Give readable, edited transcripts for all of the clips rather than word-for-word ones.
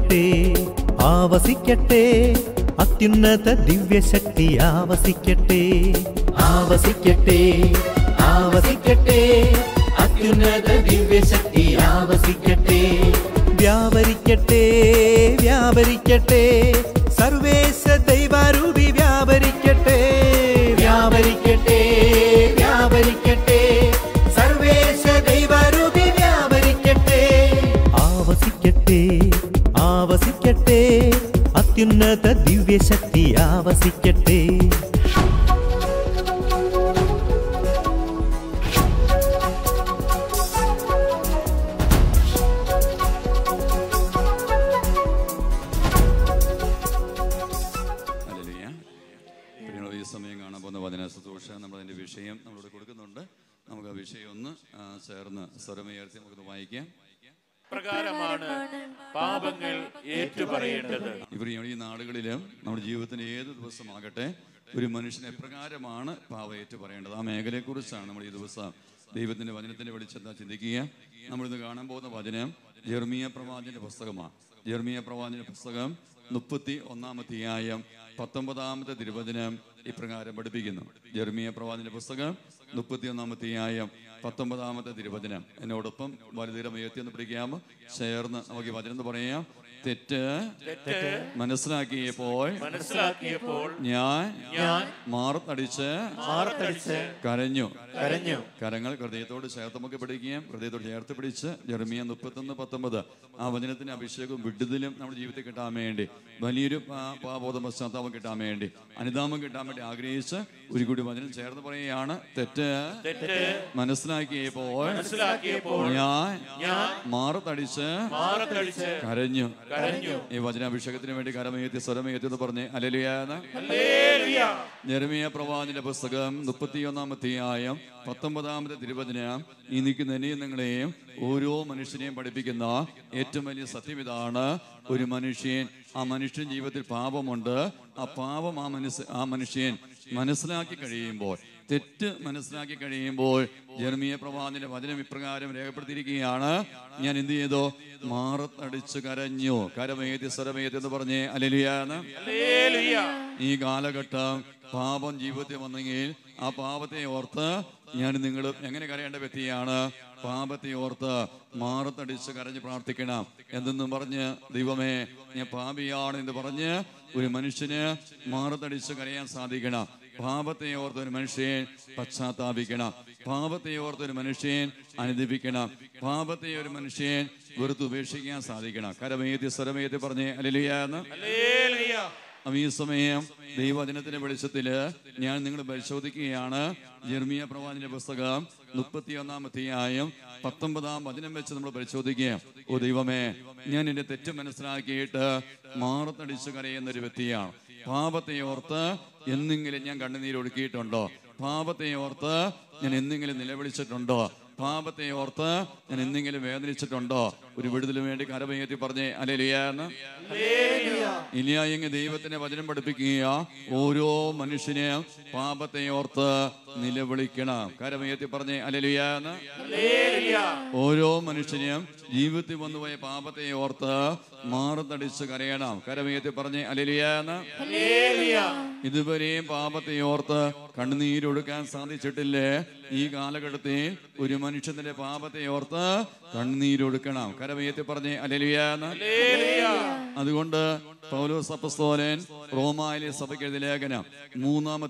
ആവസിക്കട്ടെ ആവസിക്കട്ടെ അത്യുന്നത ദിവ്യശക്തി ആവസിക്കട്ടെ ആവസിക്കട്ടെ ആവസിക്കട്ടെ അത്യുന്നത ദിവ്യശക്തി ആവസിക്കട്ടെ വ്യാപരിക്കട്ടെ വ്യാപരിക്കട്ടെ സർവേശ ദൈവാരൂപി വ്യാപരിക്കട്ടെ വ്യാപരിക്കട്ടെ വ്യാപരിക്കട്ടെ സർവേശ ദൈവാരൂപി വ്യാപരിക്കട്ടെ ആവസിക്കട്ടെ ആവസിക്കട്ടെ അത്യുന്നത ദിവ്യശക്തി ആവസിക്കട്ടെ നമ്മളതിൻ്റെ വിഷയം നമ്മളോട് കൊടുക്കുന്നുണ്ട്. നമുക്ക് ആ വിഷയം ഒന്ന് ചേർന്ന് സ്വരമുയർത്തി നമുക്ക് വായിക്കാം. പ്രകാരമാണ് പാപങ്ങൾ ഏറ്റുപറയേണ്ടത്. ഈ നാടുകളിൽ നമ്മുടെ ജീവിതത്തിന് ഏത് ദിവസമാകട്ടെ ഒരു മനുഷ്യൻ എപ്രകാരമാണ് പാപം ഏറ്റുപറയേണ്ടത് ആ മേഖലയെക്കുറിച്ചാണ് നമ്മൾ ഈ ദിവസം ദൈവത്തിൻ്റെ വചനത്തിൻ്റെ വെളിച്ചത്താൽ ചിന്തിക്കുക. നമ്മളിന്ന് കാണാൻ പോകുന്ന വചനം ജെർമിയ പ്രവാചകന്റെ പുസ്തകമാണ്. ജെർമിയ പ്രവാചകന്റെ പുസ്തകം 31-ാം 19-ാമത്തെ തിരുവചനം ഇപ്രകാരം പഠിപ്പിക്കുന്നു. ജെർമിയ പ്രവാചകന്റെ പുസ്തകം 31-ാം 19-ാമത്തെ തിരുവചനം. എന്നോടൊപ്പം വലുതീരം ഉയർത്തിയെന്ന് പിടിക്കാമോ? ചേർന്ന് നമുക്ക് ഈ വചനം എന്ന് പറയാം. തെറ്റ് മനസ്സിലാക്കിയപ്പോൾ ഞാൻ മാറത്തടിച്ച് കരഞ്ഞു. കരങ്ങൾ ഹൃദയത്തോട് ചേർത്ത് നമുക്ക് പിടിക്കുകയും ഹൃദയത്തോട് ചേർത്ത് പിടിച്ച് ജെർമിയ 31-19 ആ വചനത്തിന് അഭിഷേകവും വിടുതലും നമ്മുടെ ജീവിതത്തിൽ കിട്ടാൻ വേണ്ടി വലിയൊരു പാപബോധ പശ്ചാത്താപം കിട്ടാൻ വേണ്ടി അനുതാപം കിട്ടാൻ വേണ്ടി ആഗ്രഹിച്ച് ഒരു കൂടി വചനം ചേർന്ന് പറയുകയാണ്. തെറ്റ് മനസ്സിലാക്കിയപ്പോൾ ഞാൻ മാറത്തടിച്ച് കരഞ്ഞു. ഈ വചനാഭിഷേകത്തിന് വേണ്ടി കരമേറ്റി സ്വരമേറ്റി എന്ന് പറഞ്ഞ് ഹല്ലേലൂയ. യെരമ്യാ പ്രവാചകന്റെ പുസ്തകം 31-ാം 19-ാമത്തെ തിരുവചനം. ഈ നിൽക്കുന്ന എന്നെയും നിങ്ങളെയും ഓരോ മനുഷ്യനെയും പഠിപ്പിക്കുന്ന ഏറ്റവും വലിയ സത്യം ഇതാണ്. ഒരു മനുഷ്യൻ ആ മനുഷ്യൻ ജീവിതത്തിൽ പാപമുണ്ട്. ആ പാപം ആ മനുഷ്യൻ മനസ്സിലാക്കി കഴിയുമ്പോൾ, തെറ്റ് മനസ്സിലാക്കി കഴിയുമ്പോൾ യെരമ്യാ പ്രവാചകന്റെ വചനം ഇപ്രകാരം രേഖപ്പെടുത്തിയിരിക്കുകയാണ്. ഞാൻ എന്ത് ചെയ്തു? മാറത്തടിച്ച് കരഞ്ഞു. കരമേതി സ്വരമേതി എന്ന് പറഞ്ഞേ ഹല്ലേലൂയ. ഈ കാലഘട്ടം പാപം ജീവിതത്തിൽ വന്നെങ്കിൽ ആ പാപത്തെ ഓർത്ത് ഞാൻ നിങ്ങൾ എങ്ങനെ കരയേണ്ട വ്യക്തിയാണ്? പാപത്തെ ഓർത്ത് മാറത്തടിച്ച് കരഞ്ഞ് പ്രാർത്ഥിക്കണം. എന്തെന്നും പറഞ്ഞ് ദൈവമേ ഞാൻ പാപിയാണ് എന്ന് പറഞ്ഞ് ഒരു മനുഷ്യന് മാറത്തടിച്ച് കരയാൻ സാധിക്കണം. പാപത്തെ ഓർത്ത് ഒരു മനുഷ്യൻ പശ്ചാത്താപിക്കണം. പാപത്തെ ഓർത്ത് ഒരു മനുഷ്യൻ അനുദപിക്കണം. പാപത്തെ ഒരു മനുഷ്യൻ വെറുത്തുപേക്ഷിക്കാൻ സാധിക്കണം. കരമേതി സ്വരമേതി പറഞ്ഞേ ഹല്ലേലൂയ. ഈ സമയം ദൈവവചനത്തിന്റെ വെളിച്ചത്തില് ഞാൻ നിങ്ങൾ പരിശോധിക്കുകയാണ്. യെരമ്യാ പ്രവാചകന്റെ പുസ്തകം 31-ാം 19-ാം വചനം വെച്ച് നമ്മൾ പരിശോധിക്കുക. ഓ ദൈവമേ, ഞാൻ എന്റെ തെറ്റ് മനസ്സിലാക്കിയിട്ട് മാറത്തടിച്ച് കരയുന്നൊരു വ്യക്തിയാണ്. പാപത്തെ ഓർത്ത് എന്നെങ്കിലും ഞാൻ കണ്ണുനീരൊഴുക്കിയിട്ടുണ്ടോ? പാപത്തെ ഓർത്ത് ഞാൻ എന്തെങ്കിലും നിലവിളിച്ചിട്ടുണ്ടോ? പാപത്തെ ഓർത്ത് ഞാൻ എന്തെങ്കിലും വേദനിച്ചിട്ടുണ്ടോ? ഒരു വിടുതലിന് വേണ്ടി കരമേറ്റി പറഞ്ഞേ ഹല്ലേലൂയ. ഇല്ലായെങ്കിൽ ദൈവത്തിന്റെ വചനം പഠിപ്പിക്കുക. ഓരോ മനുഷ്യനെയും പാപത്തെ ഓർത്ത് നിലവിളിക്കണം. കരമേറ്റി പറഞ്ഞേ ഹല്ലേലൂയ. ഓരോ മനുഷ്യനെയും ജീവിതത്തിൽ വന്നുപോയ പാപത്തെ ഓർത്ത് മാറത്തടിച്ച് കരയണം. കരമേറ്റി പറഞ്ഞേ ഹല്ലേലൂയ. ഇതുവരെയും പാപത്തെ ഓർത്ത് കണ്ണുനീരൊടുക്കാൻ സാധിച്ചിട്ടില്ലേ? ഈ കാലഘട്ടത്തിൽ ഒരു മനുഷ്യന്റെ പാപത്തെ ഓർത്ത് കണ്ണുനീരൊടുക്കണം. കരമേറ്റി പറഞ്ഞേ ഹല്ലേലൂയ. അതുകൊണ്ട് പൗലോസ് അപ്പോസ്തലൻ റോമായിലെ സഭയ്ക്ക് എഴുതിയ ലേഖനം 3-ാം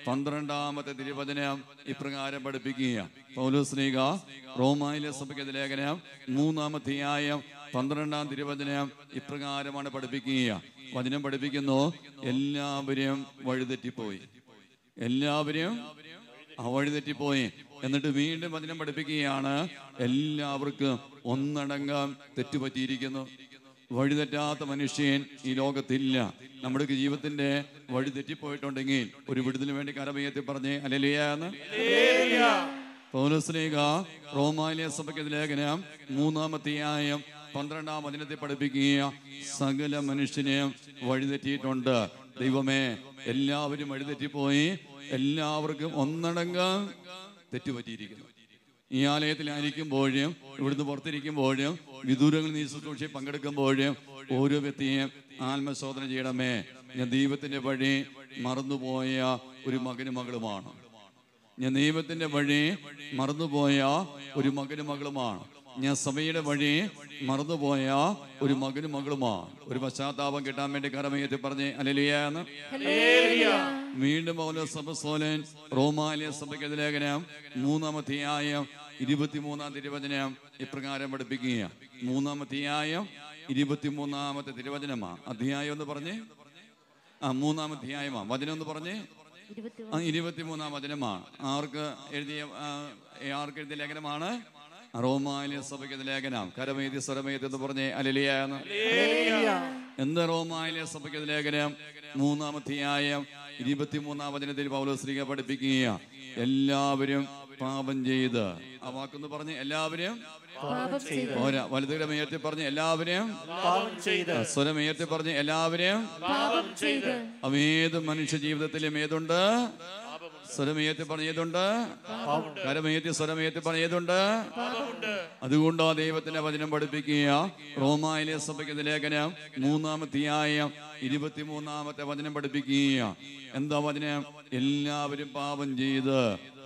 12-ാമത്തെ തിരുവചനം ഇപ്രകാരം പഠിപ്പിക്കുക. പൗലോസ് ശ്ലീഹ റോമായിലെ സഭയ്ക്ക് എഴുതിയ ലേഖനം 3-ാം 12-ാം തിരുവചനം ഇപ്രകാരമാണ് പഠിപ്പിക്കുക. വചനം പഠിപ്പിക്കുന്നു. എല്ലാവരും വഴിതെറ്റിപ്പോയി. എല്ലാവരും വഴിതെറ്റിപ്പോയി. എന്നിട്ട് വീണ്ടും വചനം പഠിപ്പിക്കുകയാണ്. എല്ലാവർക്കും ഒന്നടങ്കം തെറ്റുപറ്റിയിരിക്കുന്നു. വഴിതെറ്റാത്ത മനുഷ്യൻ ഈ ലോകത്തില്ല. നമ്മുടെ ജീവിതത്തിന്റെ വഴി തെറ്റിപ്പോയിട്ടുണ്ടെങ്കിൽ ഒരു വിടുതലിന് വേണ്ടി കരമേറ്റി പറഞ്ഞേ ഹല്ലേലൂയ. പൗലോസ് ശ്ലീഹ റോമായിലെ സഭയ്ക്ക് ലേഖനം 3-ാം 12-ാം വചനത്തെ പഠിപ്പിക്കുക. സകല മനുഷ്യനെയും വഴിതെറ്റിയിട്ടുണ്ട്. ദൈവമേ, എല്ലാവരും വഴിതെറ്റിപ്പോയി. എല്ലാവർക്കും ഒന്നടങ്കം തെറ്റുപറ്റിയിരിക്കുന്നു. ഈ ആലയത്തിലായിരിക്കുമ്പോഴും ഇവിടുന്ന് പുറത്തിരിക്കുമ്പോഴും വിദൂരങ്ങളിൽ നീ ശുശ്രൂഷയിൽ പങ്കെടുക്കുമ്പോഴും ഓരോ വ്യക്തിയും ആത്മശോധന ചെയ്യണമേ. ഞാൻ ദൈവത്തിന്റെ വഴി മറന്നുപോയ ഒരു മകനും മകളുമാണ്. ഞാൻ ദൈവത്തിന്റെ വഴി മറന്നുപോയ ഒരു മകനും മകളുമാണ്. ഞാൻ സഭയുടെ വഴി മറന്നുപോയ ഒരു മകനും മകളുമാണ്. ഒരു പശ്ചാത്താപം കിട്ടാൻ വേണ്ടി കരമയത്തിൽ പറഞ്ഞ് ഹല്ലേലൂയ എന്ന്. വീണ്ടും പൗലോസ് അപ്പോസ്തലൻ റോമായിലെ സഭയ്ക്ക് ലേഖനം 3-ാം അധ്യായം 23-ാം തിരുവചനം ഇപ്രകാരം പഠിപ്പിക്കുക. 3-ാം അധ്യായം 23-ാമത്തെ തിരുവചനമാ. അധ്യായം എന്ന് പറഞ്ഞ് 3-ാം അധ്യായമാ. വചനം എന്ന് പറഞ്ഞ് 23-ാം വചനമാണ്. ആർക്ക് എഴുതിയ ലേഖനമാണ്? റോമായിലെ സഭയ്ക്ക് ലേഖനം. കരമേതി സ്വരമേതി എന്ന് പറഞ്ഞേ ഹല്ലേലൂയ എന്ന്. എന്ത് റോമായിലെ സഭയ്ക്ക് ലേഖനം 3-ാം അധ്യായം 23-ാം വചനത്തിൽ പൗലോസ് ശ്ലീഹ പഠിപ്പിക്കുക. എല്ലാവരും പാപം ചെയ്ത്, ആ വാക്കൊന്ന് പറഞ്ഞ് എല്ലാവരും വലുതുകരമേറ്റി പറഞ്ഞ് എല്ലാവരും സ്വരമേറ്റി പറഞ്ഞ് എല്ലാവരും. അവ ഏത് മനുഷ്യ ജീവിതത്തിലും ഏതുണ്ട്? സ്വരമേറ്റി പറഞ്ഞ ഏതുണ്ട്? കരമേറ്റി സ്വരമേറ്റി പറഞ്ഞ ഏതുണ്ട്? അതുകൊണ്ടോ ദൈവത്തിന്റെ വചനം പഠിപ്പിക്കുക. റോമായിലെ സഭയ്ക്ക് ലേഖനം 3-ാം അധ്യായം 23-ാമത്തെ വചനം പഠിപ്പിക്കുക. എന്താ വചനം? എല്ലാവരും പാപം ചെയ്ത്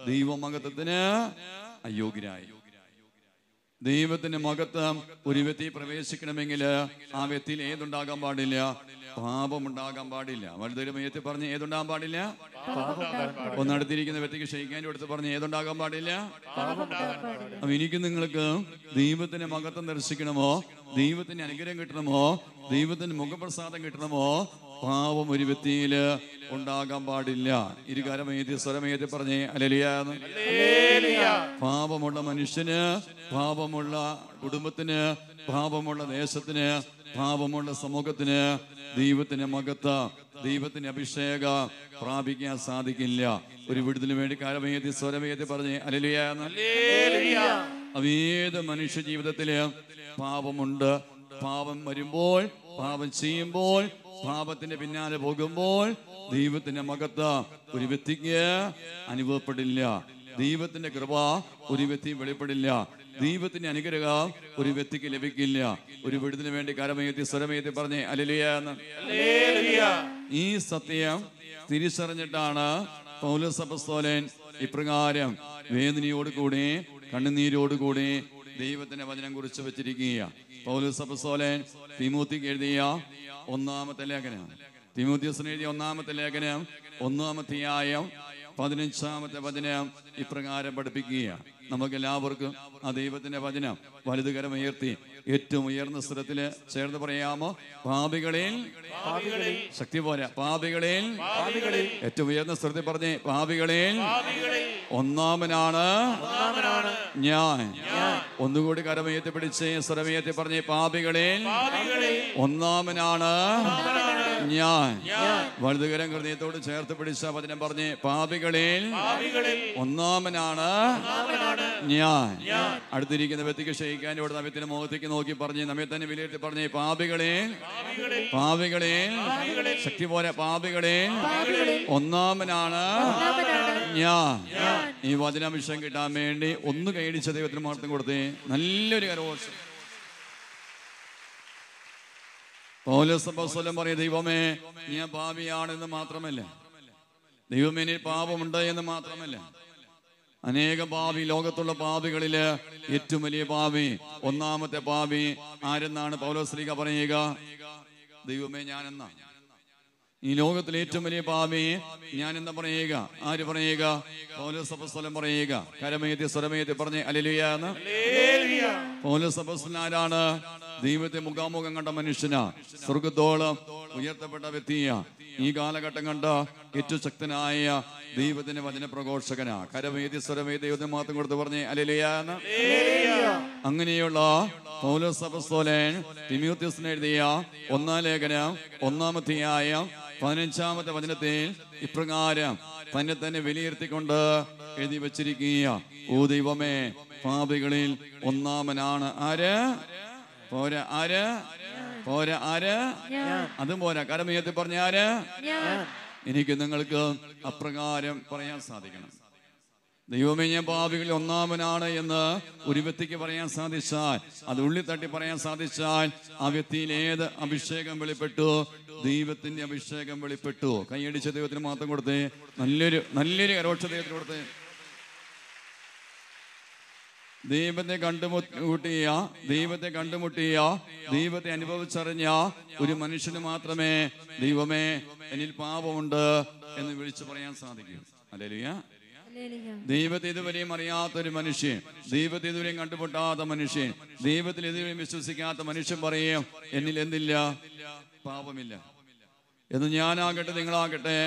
ദൈവമഹത്വത്തിന് അയോഗ്യരായി. ദൈവത്തിന്റെ മഹത്വം ഒരു വ്യക്തി പ്രവേശിക്കണമെങ്കിൽ ആ വ്യക്തിയിൽ ഏതുണ്ടാകാൻ പാടില്ല? പാപമുണ്ടാകാൻ പാടില്ല. വലുതൊരുമയത്തിൽ പറഞ്ഞ് ഏതുണ്ടാകാൻ പാടില്ല? ഒന്നടുത്തിരിക്കുന്ന വ്യക്തിക്ക് ക്ഷയിക്കാനും എടുത്ത് പറഞ്ഞ് ഏതുണ്ടാകാൻ പാടില്ല? അപ്പൊ എനിക്ക് നിങ്ങൾക്ക് ദൈവത്തിന്റെ മഹത്വം ദർശിക്കണമോ, ദൈവത്തിന്റെ അനുഗ്രഹം കിട്ടണമോ, ദൈവത്തിന്റെ മുഖപ്രസാദം കിട്ടണമോ, പാപം ഒരു വ്യക്തിയില് ഉണ്ടാകാൻ പാടില്ല. ഇരുകാരമേതി സ്വരമേതി പറഞ്ഞേ ഹല്ലേലൂയ. പാപമുള്ള മനുഷ്യന്, പാപമുള്ള കുടുംബത്തിന്, പാപമുള്ള ദേശത്തിന്, പാപമുള്ള സമൂഹത്തിന് ദൈവത്തിന്റെ മഹത്വം, ദൈവത്തിന്റെ അഭിഷേകം പ്രാപിക്കാൻ സാധിക്കില്ല. ഒരു വിടുതലിന് വേണ്ടി കാരമേതി സ്വരമേതി പറഞ്ഞേ ഹല്ലേലൂയ. ഏത് മനുഷ്യ ജീവിതത്തില് പാപമുണ്ട്. പാപം വരുമ്പോൾ, പാപം ചെയ്യുമ്പോൾ, പാപത്തിന്റെ പിന്നാലെ പോകുമ്പോൾ ദൈവത്തിന്റെ മഹത്വം ഒരു വ്യക്തിക്ക് അനുഭവപ്പെടില്ല. ദൈവത്തിന്റെ കൃപ ഒരു വ്യക്തി വെളിപ്പെടില്ല. ദൈവത്തിന്റെ അനുഗ്രഹം ഒരു വ്യക്തിക്ക് ലഭിക്കില്ല. ഒരു വിടുതലിന് വേണ്ടി കരമേത്തി സ്വരമേത്തി പറഞ്ഞേ ഹല്ലേലൂയ. ഈ സത്യം തിരിച്ചറിഞ്ഞിട്ടാണ് പൗലോസ് അപ്പോസ്തലൻ ഇപ്രകാരം വേദനയോടുകൂടി കണ്ണുനീരോടുകൂടി ദൈവത്തിന്റെ വചനം കുറിച്ച് വെച്ചിരിക്കുക. പൗലോസ് അപ്പോസ്തലൻ തിമോത്തിക്ക് എഴുതിയ 1-ാമത്തെ ലേഖനം, തിമോത്തിയോസിന് എഴുതിയ 1-ാമത്തെ ലേഖനം 1-ാം അധ്യായം 15-ാമത്തെ വചനം ഇപ്രകാരം പഠിപ്പിക്കുക. നമുക്കെല്ലാവർക്കും ആ ദൈവത്തിന്റെ വചനം വലതുകരമുയർത്തി ഏറ്റവും ഉയർന്ന സ്ഥലത്തില് ചേർന്ന് പറയാമോ? പാപികളിൽ, ശക്തി പോരാ, പാപികളിൽ ഏറ്റവും ഉയർന്ന സ്ഥലത്തിൽ പറഞ്ഞേ പാപികളിൽ ഒന്നാമനാണ് ഞാൻ. ഒന്നുകൂടി കരമയത്തി പിടിച്ച് സ്വരമയത്തി പറഞ്ഞേ പാപികളിൽ ഒന്നാമനാണ് ഞാൻ. വലതുകരം ഹൃദയത്തോട് ചേർത്ത് പിടിച്ച വചനം പറഞ്ഞേ പാപികളിൽ ഒന്നാമനാണ് ഞാൻ. അടുത്തിരിക്കുന്ന വ്യക്തിക്ക് ക്ഷയിക്കാൻ ഇവിടെ നമ്മത്തിന്റെ മുഖത്തേക്ക് നോക്കി പറഞ്ഞ് നമ്മെ തന്നെ വിലയിരുത്തി പറഞ്ഞേ പാപികളെ, പാപികളെ, ശക്തി പോലെ പാപികളെ ഒന്നാമനാണ് ഞാൻ. ഈ വചനാംശം കിട്ടാൻ വേണ്ടി ഒന്ന് കൈയടിച്ച ദൈവത്തിന് മഹത്വം കൊടുത്തേ. നല്ലൊരു കരഘോഷം. പൗലോസ് അപ്പോസ്തലൻ പറയും, ദൈവമേ ഞാൻ പാപിയാണെന്ന് മാത്രമല്ല, ദൈവമേ എനിക്ക് പാപമുണ്ട് എന്ന് മാത്രമല്ല, അനേകം പാപി, ലോകത്തുള്ള പാപികളില് ഏറ്റവും വലിയ പാപി, ഒന്നാമത്തെ പാപി ആരെന്നാണ് പൗലോസ് ശ്ലീഹ പറയുക? ദൈവമേ ഞാനെന്നാ. ഈ ലോകത്തിലെ ഏറ്റവും വലിയ പാപി ഞാൻ എന്താ പറയുക? ആര് പറയുക? പൗലോസ് അപ്പോസ്തലൻ പറയുക. കരമേത്തി സ്വരമേത്തി പറഞ്ഞേ ഹല്ലേലൂയ എന്ന്. പൗലോസ് അപ്പോസ്തലൻ ആരാണ്? ദൈവത്തെ മുഖാമുഖം കണ്ട മനുഷ്യനാ, സ്വർഗത്തോളം ഉയർത്തപ്പെട്ട വ്യക്തിയാ, ഈ കാലഘട്ടം കണ്ട ഏറ്റവും ശക്തനായ ദൈവത്തിന്റെ വചനപ്രഘോഷകനാ. കരമേത്തി സ്വരമേത്തി ദൈവത്തിന് മാത്രം കൊടുത്ത് പറഞ്ഞേ ഹല്ലേലൂയ എന്ന്. അങ്ങനെയുള്ള പൗലോസ് അപ്പോസ്തലൻ തിമോത്തിയോസിന് എഴുതിയ 1-ാം ലേഖനം 1-ാം അധ്യായം 15-ാമത്തെ വചനത്തിൽ ഇപ്രകാരം തന്നെ വിലയിരുത്തിക്കൊണ്ട് എഴുതി വച്ചിരിക്കുക. ഓ ദൈവമേ, പാപികളിൽ ഒന്നാമനാണ് ആര്? പോരാ ആര്? പോരാ ആര്? അതും പോരാ, കരമയത്തിൽ പറഞ്ഞ ആര്? എനിക്ക് നിങ്ങൾക്ക് അപ്രകാരം പറയാൻ സാധിക്കണം. ദൈവമേ ഞാൻ പാപികളിൽ ഒന്നാമനാണ് എന്ന് ഒരു വ്യക്തിക്ക് പറയാൻ സാധിച്ചാൽ, അത് ഉള്ളിൽ തട്ടി പറയാൻ സാധിച്ചാൽ, ആ വ്യക്തിയിൽ ഏത് അഭിഷേകം വെളിപ്പെട്ടു? ദൈവത്തിന്റെ അഭിഷേകം വെളിപ്പെട്ടു. കൈയടിച്ച ദൈവത്തിന് മാത്രം കൊടുത്തേ. നല്ലൊരു കരോക്ഷ ദൈവത്തിന് കൊടുത്തേ. ദൈവത്തെ കണ്ടുമുട്ടിയ ദൈവത്തെ അനുഭവിച്ചറിഞ്ഞ ഒരു മനുഷ്യന് മാത്രമേ ദൈവമേ എന്നിൽ പാപമുണ്ട് എന്ന് വിളിച്ചു പറയാൻ സാധിക്കൂ. ഹല്ലേലൂയ. ദൈവത്തെ ഇതുവരെയും അറിയാത്തൊരു മനുഷ്യൻ, ദൈവത്തെ ഇതുവരെയും കണ്ടുമുട്ടാത്ത മനുഷ്യൻ, ദൈവത്തിൽ ഇതുവരെയും വിശ്വസിക്കാത്ത മനുഷ്യൻ പറയും എന്നിൽ എന്തില്ല? പാപമില്ല എന്ന്. ഞാനാകട്ടെ നിങ്ങളാകട്ടെ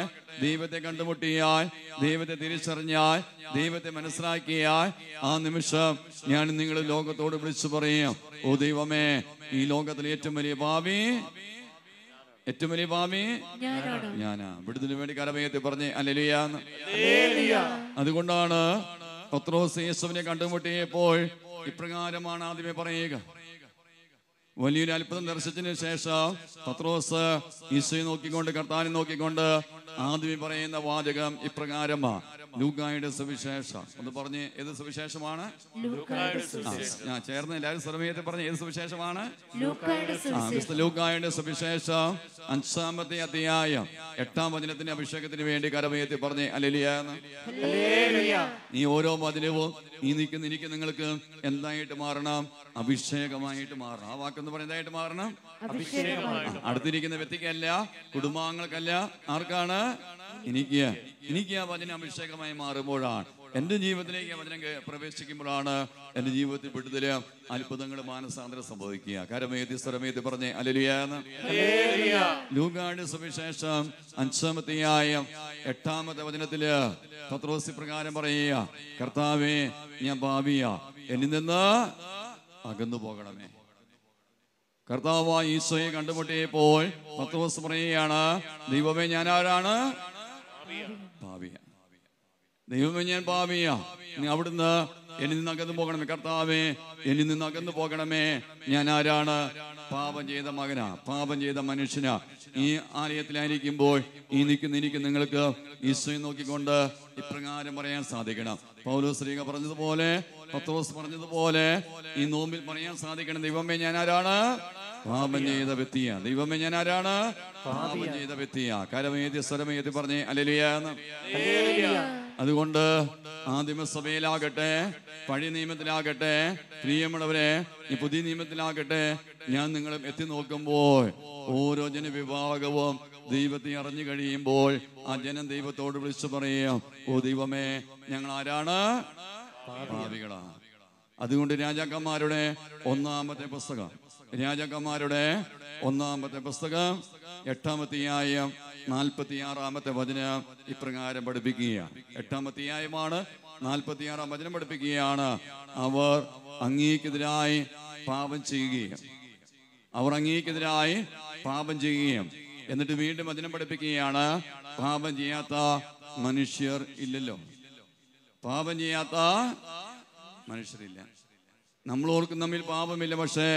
ദൈവത്തെ കണ്ടുമുട്ടിയാൽ, ദൈവത്തെ തിരിച്ചറിഞ്ഞാൽ, ദൈവത്തെ മനസ്സിലാക്കിയാൽ, ആ നിമിഷം ഞാൻ നിങ്ങൾ ലോകത്തോട് വിളിച്ചു പറയും, ഓ ദൈവമേ, ഈ ലോകത്തിലെ ഏറ്റവും വലിയ പാപി ഞാനാ. വിടുതലിന് വേണ്ടി കരമയത്തി പറഞ്ഞേ ഹല്ലേലൂയ. അതുകൊണ്ടാണ് പത്രോസ് യേശുവിനെ കണ്ടുമുട്ടിയപ്പോൾ ഇപ്രകാരമാണ് ആദ്യമേ പറയുക. വലിയൊരു അത്ഭുതം ദർശിച്ചതിന് ശേഷം പത്രോസ് ഈശോയെ നോക്കിക്കൊണ്ട്, കർത്താവിനെ നോക്കിക്കൊണ്ട് ആദ്യമേ പറയുന്ന വാചകം ഇപ്രകാരമാണ്. ലൂക്കായുടെ സുവിശേഷം ഒന്ന് പറഞ്ഞ്. ഏത് സുവിശേഷമാണ്? ഞാൻ ചേർന്ന് എല്ലാവരും സർവ്വത്തെ പറഞ്ഞ് ഏത് സുവിശേഷമാണ്? ലൂക്കായുടെ സുവിശേഷം 5-ാമത്തെ അധ്യായം 8-ാം വചനത്തിന്റെ അഭിഷേകത്തിന് വേണ്ടി കരമയത്തി പറഞ്ഞ് ഹല്ലേലൂയ. ഈ ഓരോ വചനവും ഈ നിൽക്കുന്ന എനിക്ക് നിങ്ങൾക്ക് എന്തായിട്ട് മാറണം? അഭിഷേകമായിട്ട് മാറണം. ആ വാക്കെന്ന് പറഞ്ഞ എന്തായിട്ട് മാറണം? അടുത്തിരിക്കുന്ന വ്യക്തിക്കല്ല, കുടുംബാംഗങ്ങൾക്കല്ല, ആർക്കാണ്? എനിക്ക് ആ വചനം അഭിഷേകമായി മാറുമ്പോഴാണ്, എന്റെ ജീവിതത്തിലേക്ക് ആ വചനം പ്രവേശിക്കുമ്പോഴാണ് എന്റെ ജീവിതത്തിൽ വിടുതല്, അത്ഭുതങ്ങൾ, മാനസാന്തരം സംഭവിക്കുക. കരമേതി സ്വരമേതി പറഞ്ഞേ ഹല്ലേലൂയ. ലൂക്കായുടെ സുവിശേഷം 5-ാമത്തെ അധ്യായം 8-ാമത്തെ വചനത്തില് പത്രോസ് പ്രകാരം പറയുക, കർത്താവേ ഞാൻ പാപിയാ, എന്നിൽ നിന്ന് അകന്നു പോകണമേ. കർത്താവായ ഈശോയെ കണ്ടുമുട്ടിയപ്പോൾ പത്രോസ് പറയുകയാണ്, ദൈവമേ ഞാൻ ആരാണ്? പാപിയ. ദൈവമേ ഞാൻ പാപിയ, നീ അവിടുന്ന് എന്നിൽ നിന്ന് അകന്നു പോകണമേ. കർത്താവേ എന്നിൽ നിന്ന് അകന്നു പോകണമേ. ഞാൻ ആരാണ്? പാപം ചെയ്ത മകനാ, പാപം ചെയ്ത മനുഷ്യനാ. ഈ ആലയത്തിലായിരിക്കുമ്പോൾ ഈ നിൽക്കുന്ന എനിക്ക് നിങ്ങൾക്ക് ഈശോയെ നോക്കിക്കൊണ്ട് ഇപ്രകാരം പറയാൻ സാധിക്കണം. പൗലോസ് ശ്ലീഹ പറഞ്ഞതുപോലെ, പത്രോസ് പറഞ്ഞതുപോലെ ഈ നോമ്പിൽ പറയാൻ സാധിക്കണം, ദൈവമേ ഞാൻ ആരാണ്? പാപം ചെയ്ത വ്യക്തിയാ. ദൈവമേ ഞാൻ ആരാണ്? പാപം ചെയ്ത വ്യക്തിയാ. കരമേതി സ്വരമേതി പറഞ്ഞേ ഹല്ലേലൂയ. അതുകൊണ്ട് ആദിമസഭയിലാകട്ടെ, പഴയ നിയമത്തിലാകട്ടെ, പ്രിയമുള്ളവരെ ഈ പുതിയ നിയമത്തിലാകട്ടെ, ഞാൻ നിങ്ങളും എത്തി നോക്കുമ്പോൾ ഓരോ ജനവിഭാഗവും ദൈവത്തെ അറിഞ്ഞു കഴിയുമ്പോൾ ആ ജനം ദൈവത്തോട് വിളിച്ചു പറയും, ഓ ദൈവമേ ഞങ്ങൾ ആരാണ്? പാപികളാ. അതുകൊണ്ട് രാജാക്കന്മാരുടെ 1-ാമത്തെ പുസ്തകം, രാജാക്കന്മാരുടെ 1-ാമത്തെ പുസ്തകം 8-ാമത്തെ അധ്യായം 46-ാമത്തെ വചനം ഇപ്രകാരം പഠിപ്പിക്കുകയാണ്. 8-ാമത്തെ അധ്യായമാണ്, 46-ാം വചനം പഠിപ്പിക്കുകയാണ്. അവർ അങ്ങേക്കെതിരായി പാപം ചെയ്യുകയും, എന്നിട്ട് വീണ്ടും വചനം പഠിപ്പിക്കുകയാണ്, പാപം ചെയ്യാത്ത മനുഷ്യർ ഇല്ലല്ലോ. പാപം ചെയ്യാത്ത മനുഷ്യരില്ല. നമ്മൾ ഓർക്കും നമ്മിൽ പാപമില്ല, പക്ഷേ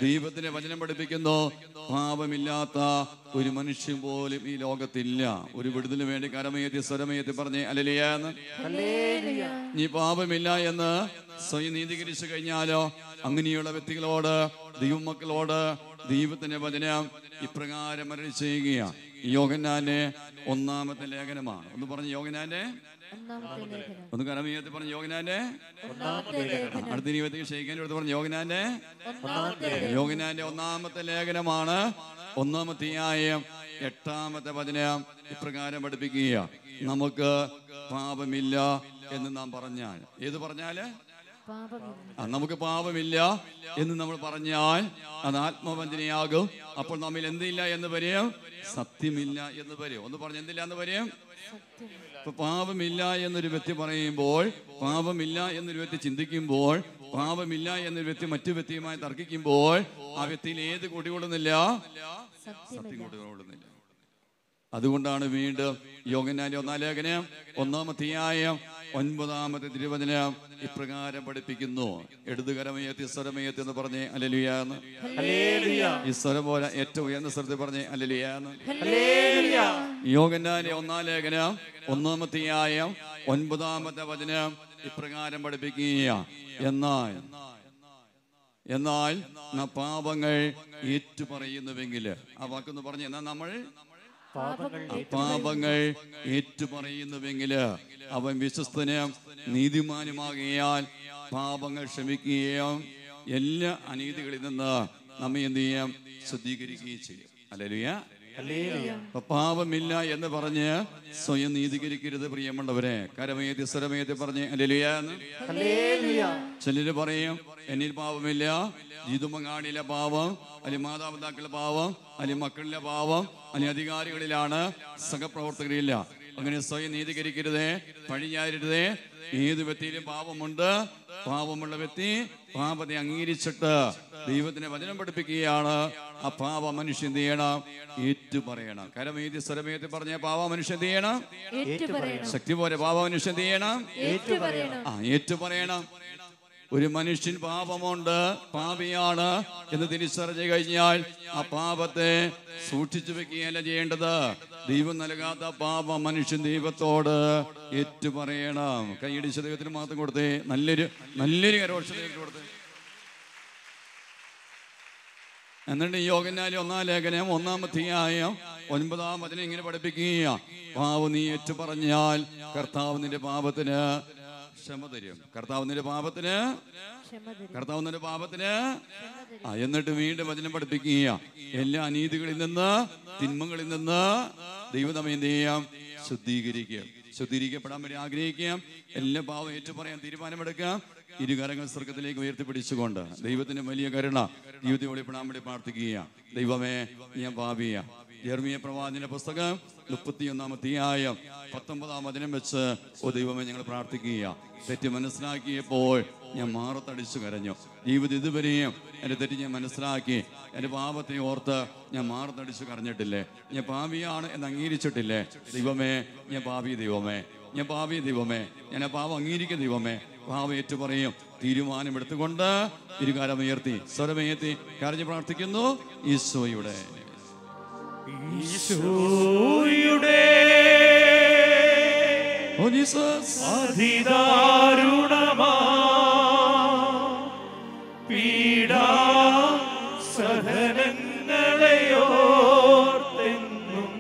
ദൈവത്തിന്റെ വചനം പഠിപ്പിക്കുന്നു പാപമില്ലാത്ത ഒരു മനുഷ്യൻ പോലും ഈ ലോകത്തില്ല. ഒരു വിടുതലിന് വേണ്ടി കരമയത്തി സ്വരമയത്തി പറഞ്ഞേ ഹല്ലേലൂയ. നീ പാപമില്ല എന്ന് സ്വയം നീതീകരിച്ചു കഴിഞ്ഞാലോ അങ്ങനെയുള്ള വ്യക്തികളോട്, ദൈവമക്കളോട് ദൈവത്തിന്റെ വചനം ഇപ്രകാരം അരുളി ചെയ്യുകയാണ്. യോഹന്നാന്റെ 1-ാമത്തെ ലേഖനമാണ്. ഒന്ന് പറഞ്ഞ് യോഹന്നാന്റെ, ഒന്ന് കരമയത്തി പറഞ്ഞ് യോഹന്നാന്റെ, അടുത്ത ജീവിതത്തിൽ ക്ഷയിക്കാൻ എടുത്ത് പറഞ്ഞ് യോഹന്നാന്റെ 1-ാമത്തെ ലേഖനമാണ്. 1-ാമത്തെ അധ്യായം 8-ാമത്തെ വചനം ഇപ്രകാരം പഠിപ്പിക്കുക, നമുക്ക് പാപമില്ല എന്ന് നാം പറഞ്ഞാൽ, ഏത് പറഞ്ഞാല് നമുക്ക് പാപമില്ല എന്ന് നമ്മൾ പറഞ്ഞാൽ അത് ആത്മവഞ്ചനയാകും. അപ്പോൾ നമ്മിൽ എന്തില്ല എന്ന് പറയും? സത്യമില്ല എന്ന് പറയും. ഒന്ന് പറഞ്ഞ് എന്തില്ല എന്ന് പറയും? ഇപ്പൊ പാപമില്ല എന്നൊരു വ്യക്തി പറയുമ്പോൾ, പാപമില്ല എന്നൊരു വ്യക്തി ചിന്തിക്കുമ്പോൾ, പാപമില്ല എന്നൊരു വ്യക്തി മറ്റു വ്യക്തിയുമായി തർക്കിക്കുമ്പോൾ ആ വ്യക്തിയിൽ ഏത് കൂട്ടിക്കൊള്ളുന്നില്ല? സത്യം കൂട്ടിക്കൊള്ളുന്നില്ല. അതുകൊണ്ടാണ് വീണ്ടും യോഹന്നാന്റെ 1-ാം ലേഖനം 1-ാമത്തെ അധ്യായം 9-ാമത്തെ തിരുവചനം ഇപ്രകാരം പഠിപ്പിക്കുന്നു. ഇടതുകരമയത്തി സ്വരമയത്തി എന്ന് പറഞ്ഞേ ഹല്ലേലൂയ. ഈ സ്വരം പോലെ ഏറ്റവും ഉയർന്ന സ്വരത്തിൽ പറഞ്ഞേ ഹല്ലേലൂയ. യോഹന്നാന്റെ 1-ാം ലേഖനം 1-ാമത്തെ അധ്യായം 9-ാമത്തെ വചനം ഇപ്രകാരം പഠിപ്പിക്കുക, എന്നാൽ പാപങ്ങൾ ഏറ്റുപറയുന്നുവെങ്കിൽ, ആ വാക്കൊന്ന് പറഞ്ഞു, എന്നാൽ നമ്മൾ പാപങ്ങൾ ഏറ്റുപറയുന്നുവെങ്കിൽ അവൻ വിശ്വസ്തനും നീതിമാനുമാകിയാൽ പാപങ്ങൾ ക്ഷമിക്കുകയും എല്ലാ അനീതികളിൽ നിന്ന് നമ്മെ എന്ത് ചെയ്യാം? ശുദ്ധീകരിക്കുകയും ചെയ്യും. ഹല്ലേലൂയ. പാപമില്ല എന്ന് പറഞ്ഞ് സ്വയം നീതീകരിക്കരുത് പ്രിയമുള്ളവരെ. കരമേതി സ്വരമേതി പറഞ്ഞ് ഹല്ലേലൂയ എന്ന്. ചിലര് പറയും എന്നിൽ പാപമില്ല, ജീതുമങ്ങാടിയിലെ പാവം, അല്ലെങ്കിൽ മാതാപിതാക്കളുടെ പാവം, അല്ലെങ്കിൽ മക്കളിലെ പാവം, അല്ലെങ്കിൽ അധികാരികളിലാണ്, സഹപ്രവർത്തകരില്ല. അങ്ങനെ സ്വയം നീതീകരിക്കരുതേ, പഴിഞ്ഞാരരുതേ. ഏത് വ്യക്തിയിലും പാപമുണ്ട്. പാപമുള്ള വ്യക്തി പാപത്തെ അംഗീകരിച്ചിട്ട് ദൈവത്തിന്റെ വചനം പഠിപ്പിക്കുകയാണ്. ആ പാപ മനുഷ്യൻ എന്ത് ചെയ്യണം? ഏറ്റുപറയണം. കരമേതി സ്വരമേതി പറഞ്ഞ പാപ മനുഷ്യൻ എന്ത് ചെയ്യണം? ശക്തി പോലെ പാപ മനുഷ്യൻ എന്ത് ചെയ്യണം? ഏറ്റുപറയണം. ഒരു മനുഷ്യൻ പാപമുണ്ട്, പാപിയാണ് എന്ന് തിരിച്ചറിഞ്ഞു കഴിഞ്ഞാൽ ആ പാപത്തെ സൂക്ഷിച്ചു വെക്കുകയല്ല ചെയ്യേണ്ടത്. ദൈവം നൽകാത്ത പാപ മനുഷ്യൻ ദൈവത്തോട് ഏറ്റുപറയണം. കൈയടിച്ച ദൈവത്തിന് മാത്രം കൊടുത്തേ. നല്ലൊരു കരോക്ഷ ദൈവത്തിന് കൊടുത്തേ. എന്നിട്ട് യോഹന്നാനിലെ 1-ാം ലേഖനം 1-ാം അധ്യായം 9-ാം വചനം ഇങ്ങനെ പഠിപ്പിക്കുക, പാവം നീ ഏറ്റുപറഞ്ഞാൽ കർത്താവ് നിന്റെ പാപത്തിന് ക്ഷമ തരും. കർത്താവ് നിന്റെ പാപത്തിന് എന്നിട്ട് വീണ്ടും വചനം പഠിപ്പിക്കുക, എല്ലാ അനീതികളിൽ നിന്ന്, തിന്മകളിൽ നിന്ന് ദൈവം നമ്മെ എന്ത് ചെയ്യാം? ശുദ്ധീകരിക്കപ്പെടാൻ വേണ്ടി ആഗ്രഹിക്കാം. എല്ലാ പാവം ഏറ്റുപറയാൻ തീരുമാനമെടുക്കാം. ഇരുകരങ്ങൾ സ്വർഗത്തിലേക്ക് ഉയർത്തിപ്പിടിച്ചുകൊണ്ട് ദൈവത്തിന്റെ വലിയ കരുണ ജീവിതത്തിൽ വെളിപ്പെടാൻ വേണ്ടി പ്രാർത്ഥിക്കുക. ദൈവമേ, ഞാൻ പാപിയ. യെർമിയ പ്രവാചകന്റെ പുസ്തകം 31-ാം അധ്യായം 19-ാം വചനം വെച്ച്, ഓ ദൈവമേ, ഞങ്ങൾ പ്രാർത്ഥിക്കുക. തെറ്റ് മനസ്സിലാക്കിയപ്പോൾ ഞാൻ മാറത്തടിച്ചു കരഞ്ഞു. ജീവിതം ഇതുവരെയും എൻ്റെ തെറ്റ് ഞാൻ മനസ്സിലാക്കി. എൻ്റെ പാപത്തെ ഓർത്ത് ഞാൻ മാറത്തടിച്ചു കരഞ്ഞിട്ടില്ലേ? ഞാൻ പാപിയാണ് എന്ന് അംഗീകരിച്ചിട്ടില്ലേ? ദൈവമേ, ഞാൻ പാപി ദൈവമേ, ഞാൻ പാപി ദൈവമേ, ഞാൻ ആ പാപം അംഗീകരിക്കും ദൈവമേ. പാപം ഏറ്റുപറയും തീരുമാനമെടുത്തുകൊണ്ട് ഇരുകാരം ഉയർത്തി സ്വരമേറ്റി കരഞ്ഞ് പ്രാർത്ഥിക്കുന്നു. ഈശോയുടെ അതിദാരുണമാ പീഡാ സഹനങ്ങളെയോർത്തെന്നും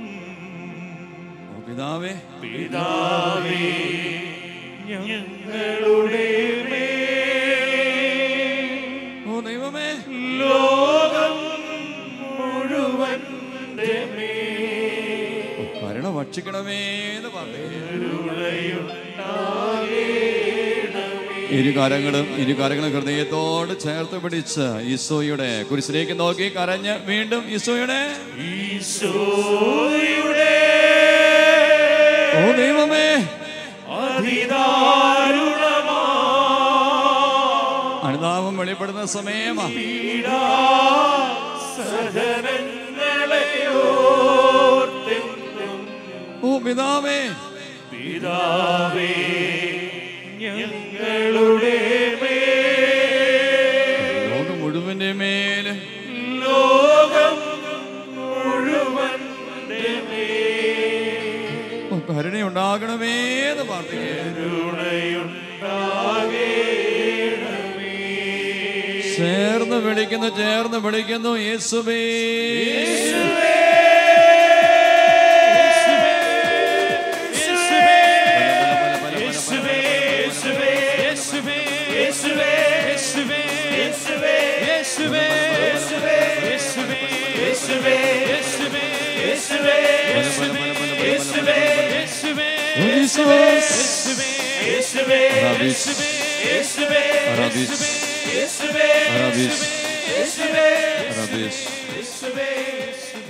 പിതാവേ ഞങ്ങളുടെ ഓ ദൈവമേ, ലോകം മുഴുവൻ കരുണ ഭക്ഷിക്കണമേ എന്ന് പറഞ്ഞു. ഇരുകാരങ്ങളും ഹൃദയത്തോട് ചേർത്ത് പിടിച്ച് ഈശോയുടെ കുരിശിലേക്ക് നോക്കി കരഞ്ഞ് വീണ്ടും ഈശോയുടെ ഓ ദൈവമേ, അനുതാപം വെളിപ്പെടുന്ന സമയമാണ്. ഓ പിതാവേ, ഞങ്ങളുടെ ലോകം മുഴുവന്റെ മേൽ കരുണയുണ്ടാകണമേ എന്ന് പ്രാർത്ഥിക്കുന്നു. ചേർന്ന് വിളിക്കുന്നു യേശുവേ.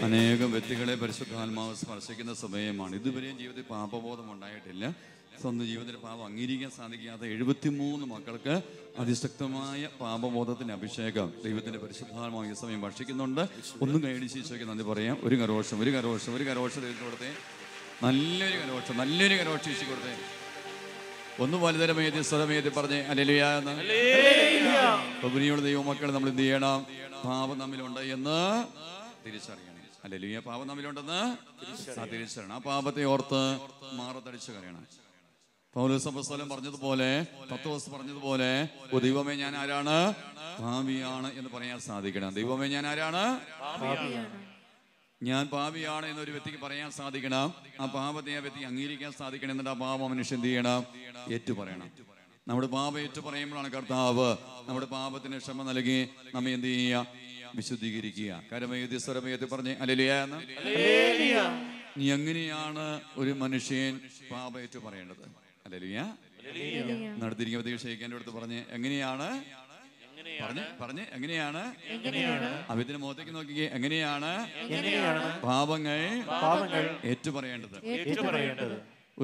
അനേകം വ്യക്തികളെ പരിശുദ്ധാത്മാവ് സ്പർശിക്കുന്ന സമയമാണ്. ഇതുവരെയും ജീവിതത്തിൽ പാപബോധം ഉണ്ടായിട്ടില്ല. സ്വന്തം ജീവിതത്തിൽ പാപം അംഗീകരിക്കാൻ സാധിക്കാത്ത 73 മക്കൾക്ക് അതിശക്തമായ പാപബോധത്തിന്റെ അഭിഷേകം ദൈവത്തിന്റെ പരിശുദ്ധാത്മാവ് ഈ സമയം ഭക്ഷിക്കുന്നുണ്ട്. ഒന്നും കൈയടിച്ച് ഈശോയ്ക്ക് നന്ദി പറയാം. ഒരു കരോഷം ദൈവത്തിന് കൊടുത്തേ. നല്ലൊരു കരോഷം ഈശോ കൊടുത്തേ. ഒന്ന് വലുതരമേതി സ്വരമേതി പറഞ്ഞേ ഹല്ലേലൂയ എന്ന്. ബഹുനിയോട് ദൈവമക്കൾ നമ്മൾ എന്ത് ചെയ്യണം? പാപം നമ്മിലുണ്ട് എന്ന് തിരിച്ചറിയണം. ഹല്ലേലൂയ. പാപം നമ്മിലുണ്ടെന്ന് തിരിച്ചറിയണം. ആ പാപത്തെ ഓർത്ത് മാറത്തടിച്ച് കരയണം. പൗലോസ് അപ്പോസ്തലൻ പറഞ്ഞതുപോലെ, പത്രോസ് പറഞ്ഞതുപോലെ, ഓ ദൈവമേ ഞാൻ ആരാണ്? പാപിയാണ് എന്ന് പറയാൻ സാധിക്കണം. ദൈവമേ ഞാൻ ആരാണ്? ഞാൻ പാപിയാണ് എന്നൊരു വ്യക്തിക്ക് പറയാൻ സാധിക്കണം. ആ പാപത്തെ ആ വ്യക്തിക്ക് അംഗീകരിക്കാൻ സാധിക്കണം. എന്നിട്ട് ആ പാപം മനുഷ്യൻ എന്ത് ചെയ്യണം? ഏറ്റുപറയണം. നമ്മുടെ പാപം ഏറ്റുപറയുമ്പോഴാണ് കർത്താവ് നമ്മുടെ പാപത്തിന് ക്ഷമ നൽകി നമ്മെ എന്ത് ചെയ്യുക? വിശുദ്ധീകരിക്കുക. കരമേതി സ്വരമേതി പറഞ്ഞ് ഹല്ലേലൂയ എന്ന്. നീ എങ്ങനെയാണ് ഒരു മനുഷ്യൻ പാപം ഏറ്റു പറയേണ്ടത്? ഹല്ലേലൂയ. നടത്തിയിരിക്കുന്ന പ്രതീക്ഷയ്ക്ക് അടുത്ത് പറഞ്ഞ് എങ്ങനെയാണ് പറഞ്ഞ് എങ്ങനെയാണ്? അവത്തിന്റെ മുഖത്തേക്ക് നോക്കിക്കേ. എങ്ങനെയാണ് പാപങ്ങൾ ഏറ്റുപറയേണ്ടത്?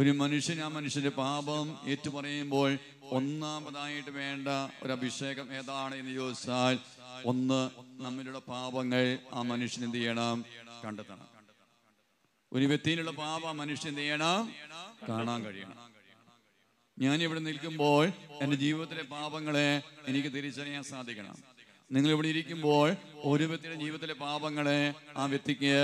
ഒരു മനുഷ്യൻ ആ മനുഷ്യന്റെ പാപം ഏറ്റുപറയുമ്പോൾ ഒന്നാമതായിട്ട് വേണ്ട ഒരു അഭിഷേകം ഏതാണ് എന്ന് ചോദിച്ചാൽ, ഒന്ന്, നമ്മളുടെ പാപങ്ങൾ ആ മനുഷ്യൻ എന്ത് ചെയ്യണം? കണ്ടെത്തണം. ഒരു വ്യക്തിയിലുള്ള പാപം മനുഷ്യൻ എന്ത് ചെയ്യണം? കാണാൻ കഴിയണം. ഞാനിവിടെ നിൽക്കുമ്പോൾ എൻ്റെ ജീവിതത്തിലെ പാപങ്ങളെ എനിക്ക് തിരിച്ചറിയാൻ സാധിക്കണം. നിങ്ങളിവിടെ ഇരിക്കുമ്പോൾ ഒരു വ്യക്തിയുടെ ജീവിതത്തിലെ പാപങ്ങളെ ആ വ്യക്തിക്ക്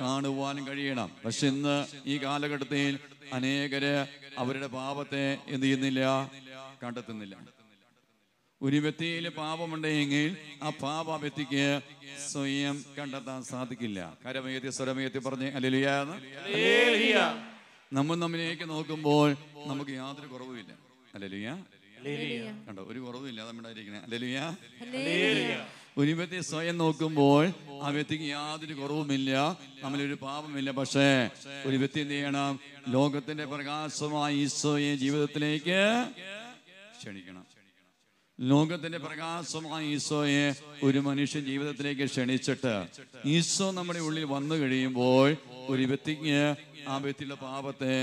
കാണുവാൻ കഴിയണം. പക്ഷെ ഇന്ന് ഈ കാലഘട്ടത്തിൽ അനേകര് അവരുടെ പാപത്തെ എന്ത് ചെയ്യുന്നില്ല? കണ്ടെത്തുന്നില്ല. ഒരു വ്യക്തിയിൽ പാപമുണ്ടെങ്കിൽ ആ പാപ വ്യക്തിക്ക് സ്വയം കണ്ടെത്താൻ സാധിക്കില്ല. കരമേത്തി സ്വരമേത്തി പറഞ്ഞ് ഹല്ലേലൂയ. നമ്മൾ നമ്മിലേക്ക് നോക്കുമ്പോൾ നമുക്ക് യാതൊരു കുറവുമില്ല. ഹല്ലേലൂയ. കണ്ടോ, ഒരു കുറവുമില്ല നമ്മളുണ്ടായിരിക്കണേ. ഹല്ലേലൂയ. ഒരു വ്യക്തി സ്വയം നോക്കുമ്പോൾ ആ വ്യക്തിക്ക് യാതൊരു കുറവുമില്ല, നമ്മളിലൊരു പാപമില്ല. പക്ഷേ ഒരു വ്യക്തി എന്ത് ചെയ്യണം? ലോകത്തിന്റെ പ്രകാശമായി ഈശോയെ ജീവിതത്തിലേക്ക് ക്ഷണിക്കണം. ലോകത്തിന്റെ പ്രകാശമായി ഈശോയെ ഒരു മനുഷ്യൻ ജീവിതത്തിലേക്ക് ക്ഷണിച്ചിട്ട് ഈശോ നമ്മുടെ ഉള്ളിൽ വന്നു കഴിയുമ്പോൾ ഒരു വ്യക്തിക്ക് ആ വ്യക്തിയുടെ പാപത്തെ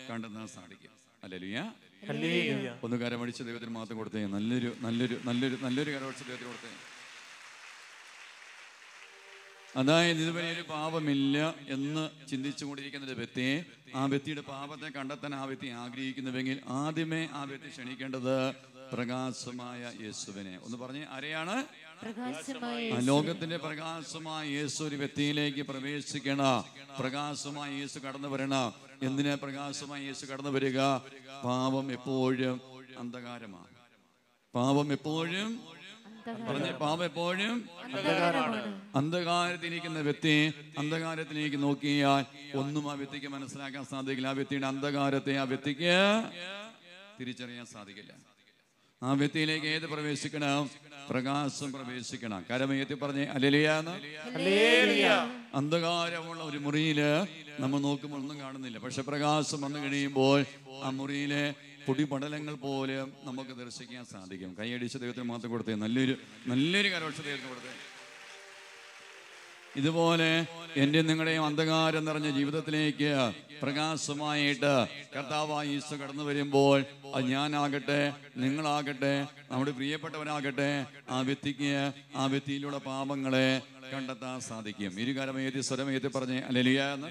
കണ്ടെത്താൻ സാധിക്കും. ഹല്ലേലൂയ. ഒന്ന് കരമടിച്ച് ദൈവത്തിന് മാത്രം കൊടുത്തേ. നല്ലൊരു കരമടിച്ച് ദൈവത്തിന് കൊടുത്തേ. അതായത് ഇതുവരെ ഒരു പാപമില്ല എന്ന് ചിന്തിച്ചുകൊണ്ടിരിക്കുന്ന ഒരു വ്യക്തി, ആ വ്യക്തിയുടെ പാപത്തെ കണ്ടെത്താൻ ആ വ്യക്തി ആഗ്രഹിക്കുന്നുവെങ്കിൽ ആദ്യമേ ആ വ്യക്തി ക്ഷണിക്കേണ്ടത് പ്രകാശമായ യേശുവിനെ. ഒന്ന് പറഞ്ഞ് ആരെയാണ്? ലോകത്തിന്റെ പ്രകാശമായ യേശു ഒരു വ്യക്തിയിലേക്ക് പ്രവേശിക്കണം. പ്രകാശമായ യേശു കടന്നു വരണം. എന്തിനാ പ്രകാശമായ യേശു കടന്നു വരിക? പാപം എപ്പോഴും അന്ധകാരമാണ്. പാപം എപ്പോഴും അന്ധകാരത്തിലിരിക്കുന്ന വ്യക്തി അന്ധകാരത്തിലേക്ക് നോക്കിയാൽ ഒന്നും ആ വ്യക്തിക്ക് മനസ്സിലാക്കാൻ സാധിക്കില്ല. ആ വ്യക്തിയുടെ അന്ധകാരത്തെ ആ വ്യക്തിക്ക് തിരിച്ചറിയാൻ സാധിക്കില്ല. ആ വ്യക്തിയിലേക്ക് ഏത് പ്രവേശിക്കണം? പ്രകാശം പ്രവേശിക്കണം. കരമേത്തി പറഞ്ഞ് ഹല്ലേലൂയ. അന്ധകാരമുള്ള ഒരു മുറിയില് നമ്മൾ നോക്കുമ്പോൾ ഒന്നും കാണുന്നില്ല. പക്ഷെ പ്രകാശം വന്നു കഴിയുമ്പോൾ ആ മുറിയിലെ പൊടിപടലങ്ങൾ പോലെ നമുക്ക് ദർശിക്കാൻ സാധിക്കും. കൈയടിച്ച ദൈവത്തിന് മാത്രം കൊടുത്തേ. നല്ലൊരു കരോക്ഷ ദൈവത്തിന് കൊടുത്തേ. ഇതുപോലെ എൻ്റെ നിങ്ങളുടെയും അന്ധകാരം നിറഞ്ഞ ജീവിതത്തിലേക്ക് പ്രകാശമായിട്ട് കർത്താവായ ഈശോ കടന്നു വരുമ്പോൾ അത് ഞാനാകട്ടെ, നിങ്ങളാകട്ടെ, നമ്മുടെ പ്രിയപ്പെട്ടവരാകട്ടെ, ആ വ്യക്തിക്ക് ആ വ്യക്തിയിലൂടെ പാപങ്ങളെ കണ്ടെത്താൻ സാധിക്കും. ഇരുകരമേറ്റി സ്വരമേറ്റി പറഞ്ഞ് ഹല്ലേലൂയ എന്ന്.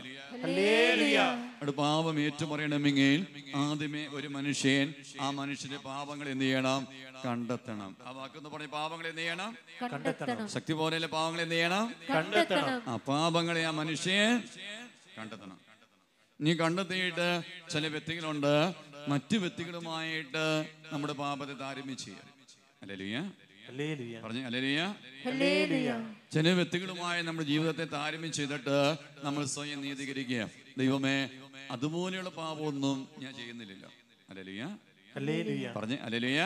അവിടെ പാപം ഏറ്റുപറയണമെങ്കിൽ ആദ്യമേ ഒരു മനുഷ്യൻ ആ മനുഷ്യന്റെ പാപങ്ങൾ എന്ത് ചെയ്യണം? കണ്ടെത്തണം. ആ വാക്കെന്ന് പറഞ്ഞ പാപങ്ങൾ എന്ത് ചെയ്യണം? ശക്തി പോലെയുള്ള പാപങ്ങൾ എന്ത് ചെയ്യണം? ആ പാപങ്ങളെ ആ മനുഷ്യൻ കണ്ടെത്തണം. നീ കണ്ടെത്തിയിട്ട് ചില വ്യക്തികളുണ്ട് മറ്റു വ്യക്തികളുമായിട്ട് നമ്മുടെ പാപത്തെ താരതമ്യം ചെയ്യാം. ഹല്ലേലൂയ പറഞ്ഞു. ഹല്ലേലൂയ. ചില വ്യക്തികളുമായി നമ്മുടെ ജീവിതത്തെ താരതമ്യം ചെയ്തിട്ട് നമ്മൾ സ്വയം നീതീകരിക്കുക. ദൈവമേ, അതുപോലെയുള്ള പാപമൊന്നും ഞാൻ ചെയ്യുന്നില്ലല്ലോ. ഹല്ലേലൂയ പറഞ്ഞു. ഹല്ലേലൂയ.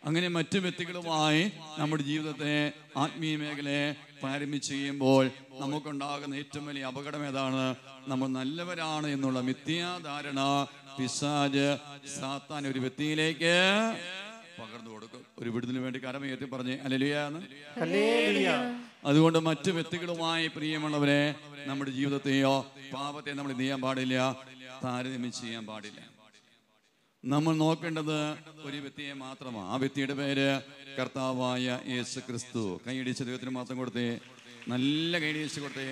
അങ്ങനെ മറ്റു വ്യക്തികളുമായി നമ്മുടെ ജീവിതത്തെ ആത്മീയ മേഖലയെ താരതമ്യം ചെയ്യുമ്പോൾ നമുക്കുണ്ടാകുന്ന ഏറ്റവും വലിയ അപകടം ഏതാണ്? നമ്മൾ നല്ലവരാണ് എന്നുള്ള മിഥ്യാധാരണ പിശാച് സാത്താൻ ഒരു വ്യക്തിയിലേക്ക് പകർന്നു കൊടുക്കും. ഒരു വിടുതലിന് വേണ്ടി കരമേറ്റി പറഞ്ഞ് ഹല്ലേലൂയ. അതുകൊണ്ട് മറ്റു വ്യക്തികളുമായി പ്രിയമുള്ളവരെ നമ്മുടെ ജീവിതത്തെയോ പാപത്തെ നമ്മൾ ചെയ്യാൻ പാടില്ല, താരതമ്യം ചെയ്യാൻ പാടില്ല. നമ്മൾ നോക്കേണ്ടത് ഒരു വ്യക്തിയെ മാത്രമാണ്. ആ വ്യക്തിയുടെ പേര് കർത്താവായ യേശു ക്രിസ്തു. കൈയടിച്ച് ദൈവത്തിന് മാത്രം കൊടുത്തേ. നല്ല കൈയടിച്ച് കൊടുത്തേ.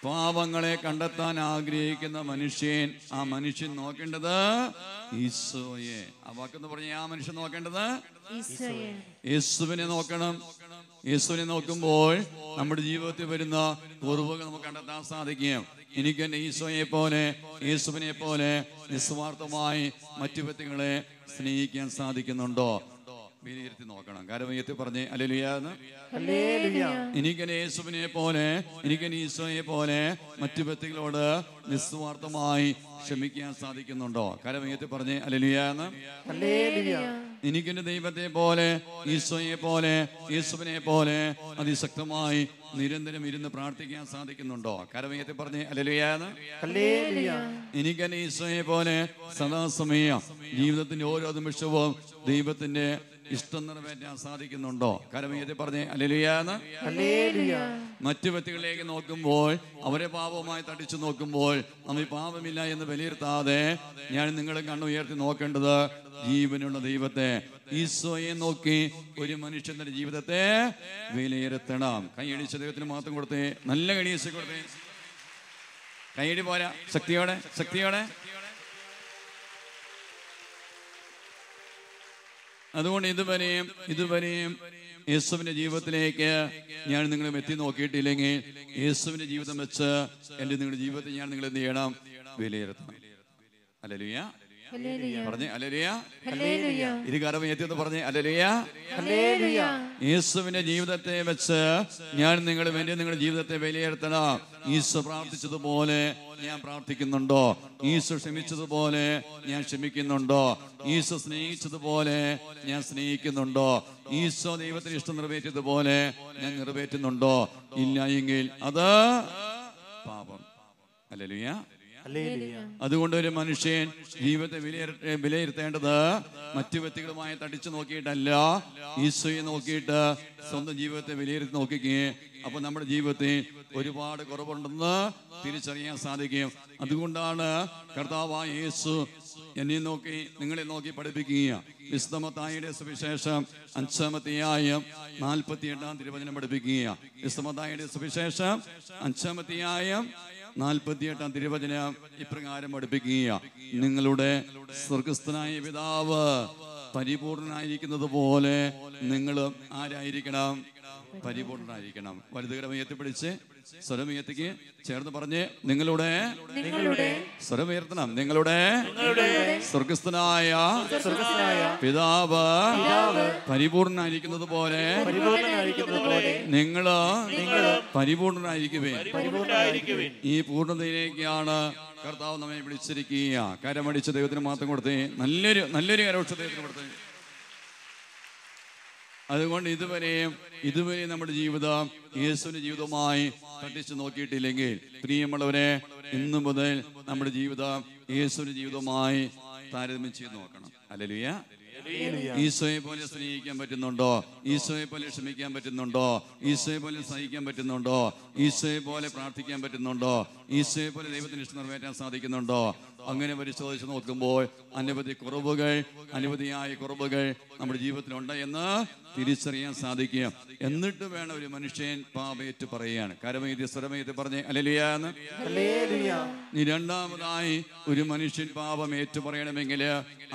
പാപങ്ങളെ കണ്ടെത്താൻ ആഗ്രഹിക്കുന്ന മനുഷ്യൻ, ആ മനുഷ്യൻ നോക്കേണ്ടത് ഈശോയെ. ആ വാക്കെന്ന് പറഞ്ഞ ആ മനുഷ്യൻ നോക്കേണ്ടത് യേശുവിനെ നോക്കണം. യേശുവിനെ നോക്കുമ്പോൾ നമ്മുടെ ജീവിതത്തിൽ വരുന്ന കുറവുകൾ നമുക്ക് കണ്ടെത്താൻ സാധിക്കും. എനിക്ക് എൻ്റെ ഈശോയെ പോലെ യേശുവിനെ പോലെ നിസ്വാർത്ഥമായി മറ്റു വ്യക്തികളെ സ്നേഹിക്കാൻ സാധിക്കുന്നുണ്ടോ? വിലയിരുത്തി നോക്കണം. കരമയത്തി പറഞ്ഞേ ഹല്ലേലൂയ. എനിക്ക് യേശുവിനെ പോലെ എനിക്ക് ഈശോയെ പോലെ മറ്റു വ്യക്തികളോട് നിസ്വാർത്ഥമായി ക്ഷമിക്കാൻ സാധിക്കുന്നുണ്ടോ? കരമയത്തി പറഞ്ഞേ ഹല്ലേലൂയ. എനിക്കെന്റെ ദൈവത്തെ പോലെ ഈശോയെ പോലെ യേശുവിനെ പോലെ അതിശക്തമായി നിരന്തരം ഇരുന്ന് പ്രാർത്ഥിക്കാൻ സാധിക്കുന്നുണ്ടോ? കരമയത്തി പറഞ്ഞേ ഹല്ലേലൂയ. എനിക്കെന്റെ ഈശോയെ പോലെ സദാസമയം ജീവിതത്തിന്റെ ഓരോ നിമിഷവും ദൈവത്തിന്റെ ഇഷ്ടം നിറവേറ്റാൻ സാധിക്കുന്നുണ്ടോ? കരമയത്തി പറഞ്ഞേ ഹല്ലേലൂയ. മറ്റു വ്യക്തികളിലേക്ക് നോക്കുമ്പോൾ അവരെ പാപമായി തടിച്ചു നോക്കുമ്പോൾ നമ്മൾ പാപമില്ല എന്ന് വിലയിരുത്താതെ ഞാൻ നിങ്ങളെ കണ്ണുയർത്തി നോക്കേണ്ടത് ജീവനുള്ള ദൈവത്തെ, ഈശോയെ നോക്കി ഒരു മനുഷ്യന്റെ ജീവിതത്തെ വിലയിരുത്തണം. കൈയടിച്ച ദൈവത്തിന് മാത്രം കൊടുത്തേ, നല്ല കൈയടിച്ച് കൊടുത്തേ. കൈയടി പോരാ, ശക്തിയോടെ ശക്തിയോടെ. അതുകൊണ്ട് ഇതുവരെയും യേശുവിന്റെ ജീവിതത്തിലേക്ക് ഞാൻ നിങ്ങളെ എത്തി നോക്കിയിട്ടില്ലെങ്കിൽ യേശുവിന്റെ ജീവിതം വെച്ച് നിങ്ങളുടെ ജീവിതത്തെ ഞാൻ നിങ്ങൾ എന്ത് ചെയ്യണം? വിലയിരുത്തണം. ഹല്ലേലൂയ പറഞ്ഞേ ഹല്ലേലൂയ. ഇരുകരം എത്തിയെന്ന് പറഞ്ഞേ ഹല്ലേലൂയ. യേശുവിന്റെ ജീവിതത്തെ വെച്ച് ഞാൻ നിങ്ങളുടെ ജീവിതത്തെ വിലയിരുത്തണം. ഈശോ പ്രാർത്ഥിച്ചതുപോലെ ഞാൻ പ്രാർത്ഥിക്കുന്നുണ്ടോ? ഈശോ ക്ഷമിച്ചതുപോലെ ഞാൻ ക്ഷമിക്കുന്നുണ്ടോ? ഈശോ സ്നേഹിച്ചതുപോലെ ഞാൻ സ്നേഹിക്കുന്നുണ്ടോ? ഈശോ ദൈവത്തിന് ഇഷ്ടം നിറവേറ്റിയതുപോലെ ഞാൻ നിറവേറ്റുന്നുണ്ടോ? ഇല്ല എങ്കിൽ അത് പാപം. ഹല്ലേലൂയ. അതുകൊണ്ട് ഒരു മനുഷ്യൻ ജീവിതത്തെ വിലയിരുത്തേണ്ടത് മറ്റു വ്യക്തികളുമായി തടിച്ചു നോക്കിയിട്ടല്ല, ഈശോയെ നോക്കിയിട്ട് സ്വന്തം ജീവിതത്തെ വിലയിരുത്തി നോക്കുകയും അപ്പൊ നമ്മുടെ ജീവിതത്തിൽ ഒരുപാട് കുറവുണ്ടെന്ന് തിരിച്ചറിയാൻ സാധിക്കും. അതുകൊണ്ടാണ് കർത്താവായ യേശു എന്നെ നോക്കി നിങ്ങളെ നോക്കി പഠിപ്പിക്കുക. വിശുദ്ധ മത്തായിയുടെ സുവിശേഷം 5-ാം 48-ാം തിരുവചനം പഠിപ്പിക്കുക. വിശുദ്ധ മത്തായിയുടെ സുവിശേഷം 5-ാം 48-ാം തിരുവചനം ഇപ്രകാരം പഠിപ്പിക്കുക: നിങ്ങളുടെ സ്വർഗ്ഗസ്ഥനായ പിതാവ് പരിപൂർണനായിരിക്കുന്നത് പോലെ നിങ്ങളും ആരായിരിക്കണം? പരിപൂർണനായിരിക്കണം. വലുതുകരം ഉയർത്തിപ്പിടിച്ച് സ്വരമുയർത്തിക്ക് ചേർന്ന് പറഞ്ഞ് നിങ്ങളുടെ സ്വരമുയർത്തണം. നിങ്ങളുടെ സ്വർഗ്ഗസ്ഥനായ പിതാവ് പരിപൂർണനായിരിക്കുന്നത് പോലെ നിങ്ങൾ പരിപൂർണനായിരിക്കുവേൻ. ഈ പൂർണ്ണതയിലേക്കാണ് കർത്താവ് നമ്മെ വിളിച്ചിരിക്കുക. കരമടിച്ച ദൈവത്തിന് മാത്രം കൊടുത്തേ, നല്ലൊരു കരോക്ഷ ദൈവത്തിന് കൊടുത്തേ. അതുകൊണ്ട് ഇതുവരെ നമ്മുടെ ജീവിതം യേശുവിന്റെ ജീവിതവുമായി തട്ടിച്ചു നോക്കിയിട്ടില്ലെങ്കിൽ പ്രിയമുള്ളവരെ, ഇന്നു മുതൽ നമ്മുടെ ജീവിതം യേശുവിന്റെ ജീവിതവുമായി താരതമ്യം ചെയ്ത് നോക്കണം. ഹല്ലേലൂയ. ഈശോയെ പോലെ സ്നേഹിക്കാൻ പറ്റുന്നുണ്ടോ? ഈശോയെ പോലെ ക്ഷമിക്കാൻ പറ്റുന്നുണ്ടോ? ഈശോയെ പോലെ സഹിക്കാൻ പറ്റുന്നുണ്ടോ? ഈശോയെ പോലെ പ്രാർത്ഥിക്കാൻ പറ്റുന്നുണ്ടോ? ഈശോയെ പോലെ ദൈവത്തിന് ഇഷ്ടം നിറവേറ്റാൻ സാധിക്കുന്നുണ്ടോ? അങ്ങനെ പരിശോധിച്ച് നോക്കുമ്പോൾ അനവധിയായ കുറവുകൾ നമ്മുടെ ജീവിതത്തിലുണ്ട് എന്ന് തിരിച്ചറിയാൻ സാധിക്കും. എന്നിട്ട് വേണം ഒരു മനുഷ്യൻ പാപേറ്റ് പറയുകയാണ്. കരമേതി സ്വരമേതി പറഞ്ഞേ ഹല്ലേലൂയ. രണ്ടാമതായി ഒരു മനുഷ്യൻ പാപം ഏറ്റു പറയണമെങ്കിൽ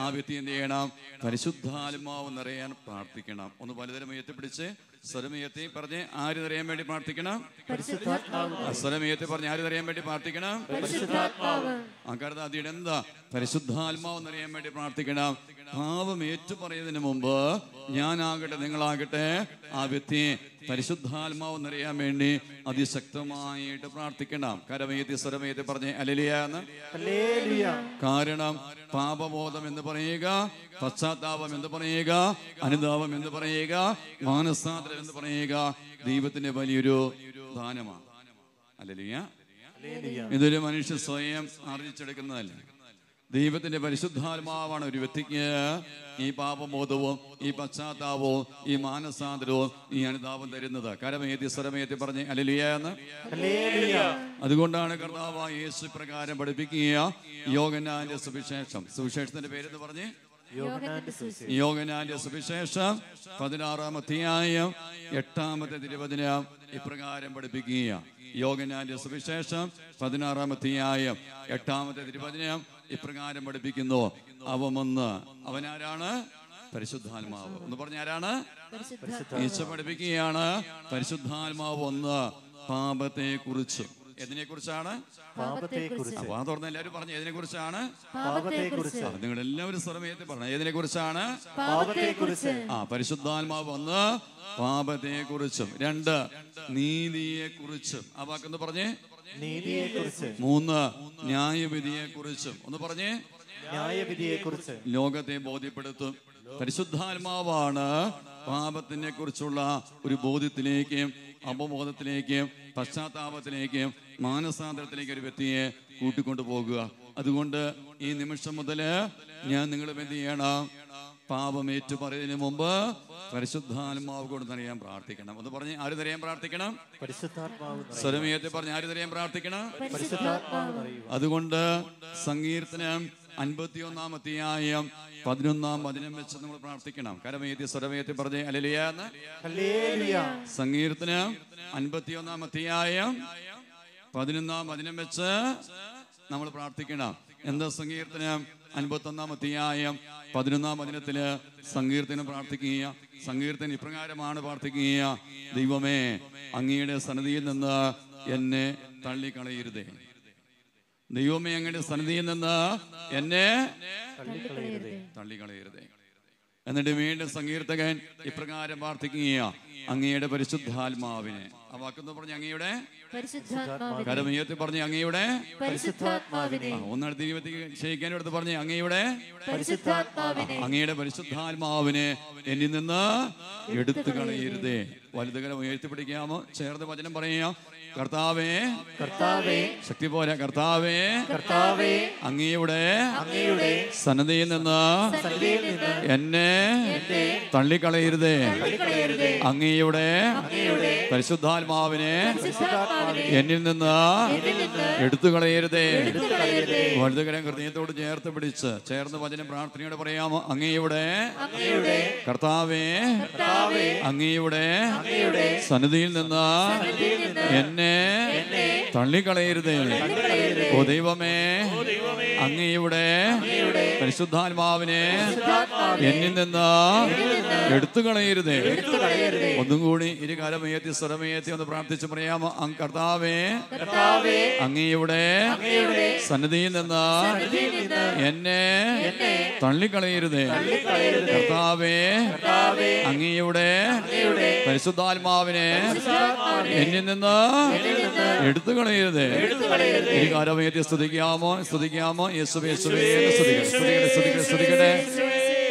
ആ വ്യക്തി എന്ത് ചെയ്യണം? പരിശുദ്ധാത്മാവ് നിറയാൻ പ്രാർത്ഥിക്കണം. ഒന്ന് പലതരം ഉയർത്തിപ്പിടിച്ച് സ്വരമേത്തി പറഞ്ഞ് ആര് നിറയാൻ വേണ്ടി പ്രാർത്ഥിക്കണം? സ്വരമേത്തി പറഞ്ഞ് ആര് നിറയാൻ വേണ്ടി പ്രാർത്ഥിക്കണം? ആ കരുത അതിയുടെ എന്താ? പരിശുദ്ധാത്മാവ് നിറയാൻ വേണ്ടി പ്രാർത്ഥിക്കണം. പാപം ഏറ്റു പറയുന്നതിന് മുമ്പ് ഞാനാകട്ടെ നിങ്ങളാകട്ടെ ആ വ്യക്തി പരിശുദ്ധാത്മാവ് നിറയാൻ വേണ്ടി അതിശക്തമായിട്ട് പ്രാർത്ഥിക്കണം. കരമേത്തി സ്വരമേത്തി പറഞ്ഞ് ഹല്ലേലൂയ. കാരണം പാപബോധം എന്ന് പറയുക, പശ്ചാത്താപം എന്ന് പറയുക, അനുതാപം എന്ന് പറയുക, മാനസാന്തരം എന്ന് പറയുക ദൈവത്തിന്റെ വലിയൊരു ദാനമാണ്. ഹല്ലേലൂയ. ഇതൊരു മനുഷ്യൻ സ്വയം ആർജിച്ചെടുക്കുന്നതല്ല. ദൈവത്തിന്റെ പരിശുദ്ധാത്മാവാണ് ഒരു വ്യക്തിക്ക് ഈ പാപബോധവും ഈ പശ്ചാത്താപവും ഈ മാനസാന്തരവും ഈ അനുതാപം തരുന്നത്. കരമേത്തി സ്വരമേത്തി പറഞ്ഞ് ഹല്ലേലൂയ. അതുകൊണ്ടാണ് കർത്താവായ യേശു പ്രകാരം പഠിപ്പിക്കുക. യോഹന്നാന്റെ സുവിശേഷത്തിന്റെ പേരെന്ന് പറഞ്ഞ് യോഹന്നാന്റെ സുവിശേഷം 16-ാം അധ്യായം 8-ാമത്തെ തിരുവചനം ഇപ്രകാരം പഠിപ്പിക്കുക. യോഹന്നാന്റെ സുവിശേഷം 16-ാം അധ്യായം 8-ാമത്തെ തിരുവചനം ഇപ്രകാരം പഠിപ്പിക്കുന്നു: അവനാരാണ്? പരിശുദ്ധാത്മാവ്. ഒന്ന് പറഞ്ഞ ആരാണ്? ഈശോ പഠിപ്പിക്കുകയാണ് പരിശുദ്ധാത്മാവ് ഒന്ന് പാപത്തെ കുറിച്ച് ഏതിനെ കുറിച്ചാണ്? പാപത്തെക്കുറിച്ച്. വാ തുറന്ന് എല്ലാവരും പറഞ്ഞു ഏതിനെ കുറിച്ചാണ്? പാപത്തെക്കുറിച്ച്. നിങ്ങൾ എല്ലാവരും സ്വരമേറ്റി പറഞ്ഞു ഏതിനെ കുറിച്ചാണ്? പാപത്തെക്കുറിച്ച്. പരിശുദ്ധാത്മാവ് വന്ന് പാപത്തെക്കുറിച്ചും. 2 നീതിയെക്കുറിച്ചും. ആ വാക്കെന്ന് പറഞ്ഞേ. നീതിയെക്കുറിച്ച്. 3 ന്യായവിധിയെക്കുറിച്ചും. ഒന്ന് പറഞ്ഞേ. ന്യായവിധിയെക്കുറിച്ച്. ലോകത്തെ ബോധ്യപ്പെടുത്തും. പരിശുദ്ധാത്മാവാണ് പാപത്തിനെ കുറിച്ചുള്ള ഒരു ബോധ്യത്തിലേക്കും അപബോധത്തിലേക്കും പശ്ചാത്താപത്തിലേക്കും മാനസാന്തരത്തിലേക്ക് ഒരു വ്യക്തിയെ കൂട്ടിക്കൊണ്ടു പോകുക. അതുകൊണ്ട് ഈ നിമിഷം മുതൽ ഞാൻ നിങ്ങളും എന്ത് ചെയ്യണം? പാപമേറ്റു പറയുന്നതിന് മുമ്പ് പരിശുദ്ധാത്മാവ് കൊണ്ട് നിറയാൻ പ്രാർത്ഥിക്കണം. ഒന്ന് പറഞ്ഞ് ആര് നിറയാൻ പ്രാർത്ഥിക്കണം? സ്വരമേറ്റി പറഞ്ഞ് ആര് നിറയാൻ പ്രാർത്ഥിക്കണം? അതുകൊണ്ട് സങ്കീർത്തനം 51-ാം അധ്യായം 11-ാം വചനം വെച്ച് നമ്മൾ പ്രാർത്ഥിക്കണം. കരമേറ്റി സ്വരമേറ്റി പറഞ്ഞേ ഹല്ലേലൂയ എന്ന്. സങ്കീർത്തനം 51-ാം അധ്യായം 11-ാം വചനം വെച്ച് നമ്മൾ പ്രാർത്ഥിക്കണം. എന്താ സങ്കീർത്തനം 51-ാം അധ്യായം 11-ാം വചനത്തില് സങ്കീർത്തനം പ്രാർത്ഥിക്കുക. സങ്കീർത്തനം ഇപ്രകാരമാണ് പ്രാർത്ഥിക്കുക: ദൈവമേ, അങ്ങയുടെ സന്നിധിയിൽ നിന്ന് എന്നെ തള്ളിക്കളയരുതേ. ദൈവമേ, അങ്ങയുടെ സന്നിധിയിൽ നിന്ന് എന്നെ തള്ളിക്കളയരുതേ. എന്നിട്ട് വീണ്ടും സങ്കീർത്തകൻ ഇപ്രകാരം പ്രാർത്ഥിക്കുക: അങ്ങയുടെ പരിശുദ്ധാത്മാവിനെ. ആ വാക്കെന്ന് പറഞ്ഞ അങ്ങയുടെ കരമയത്തിൽ പറഞ്ഞ അങ്ങയുടെ ഒന്നടുത്ത് ക്ഷയിക്കാനും എടുത്ത് പറഞ്ഞ അങ്ങയുടെ പരിശുദ്ധാത്മാവിനെ എന്നിൽ നിന്ന് എടുത്തു കളയരുതേ. വലുതുകരം ഉയർത്തിപ്പിടിക്കാമോ? ചേർന്ന് വചനം പറയാം. കർത്താവേ, ശക്തി പോലെ കർത്താവേ, അങ്ങയുടെ സന്നദ്ധയിൽ നിന്ന് എന്നെ തള്ളിക്കളയരുതേ. അങ്ങയുടെ പരിശുദ്ധാത്മാവിനെ എന്നിൽ നിന്ന് എടുത്തു കളയരുതേ. വലുതുകരം ഹൃദയത്തോട് ചേർന്ന് വചനം പ്രാർത്ഥനയോടെ പറയാമോ? അങ്ങയുടെ കർത്താവേ, അങ്ങയുടെ സന്നിധിയിൽ നിന്ന് എന്നെ തള്ളിക്കളയരുതേ. ഓ ദൈവമേ, അങ്ങയുടെ പരിശുദ്ധാത്മാവിനെ എന്നിൽ നിന്ന് എടുത്തു കളയരുതേ. ഒന്നും കൂടി ഇരുകാലമയത്തി സ്വരമയത്തി ഒന്ന് പ്രാർത്ഥിച്ച് പറയാമോ? കർത്താവേ, അങ്ങയുടെ സന്നിധിയിൽ നിന്ന് എന്നെ തള്ളിക്കളയരുതേ. കർത്താവേ, അങ്ങയുടെ പരിശുദ്ധാത്മാവിനെ എന്നിൽ നിന്ന് എടുത്തു കളയരുതേ. ഇരുകാലമയത്തി സ്തുതിക്കാമോ? യേശുവേ സ്തുതിക്കട്ടെ.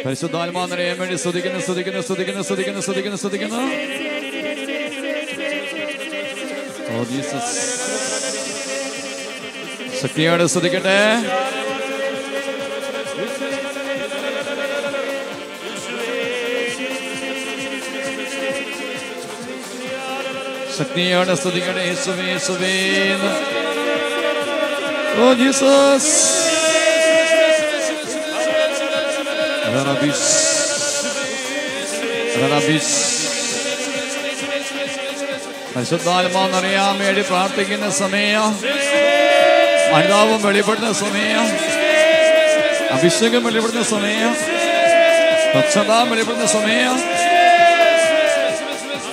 പരിശുദ്ധാത്മാവ് നിറയാൻ വേണ്ടി സ്തുതിക്കുന്നു. ഓ ജീസസ്, ശക്തിയോടെ സ്തുതിക്കട്ടെ. ശക്തിയോടെ സ്തുതിക്കട്ടെ. യേശുവേ. Oh Jesus. പരിശുദ്ധാത്മാവ് അറിയാൻ വേണ്ടി പ്രാർത്ഥിക്കുന്ന സമയം, അനുതാപം വെളിപ്പെടുന്ന സമയം, അഭിഷേകം വെളിപ്പെടുന്ന സമയം, പശ്ചാത്താപം വെളിപ്പെടുന്ന സമയം,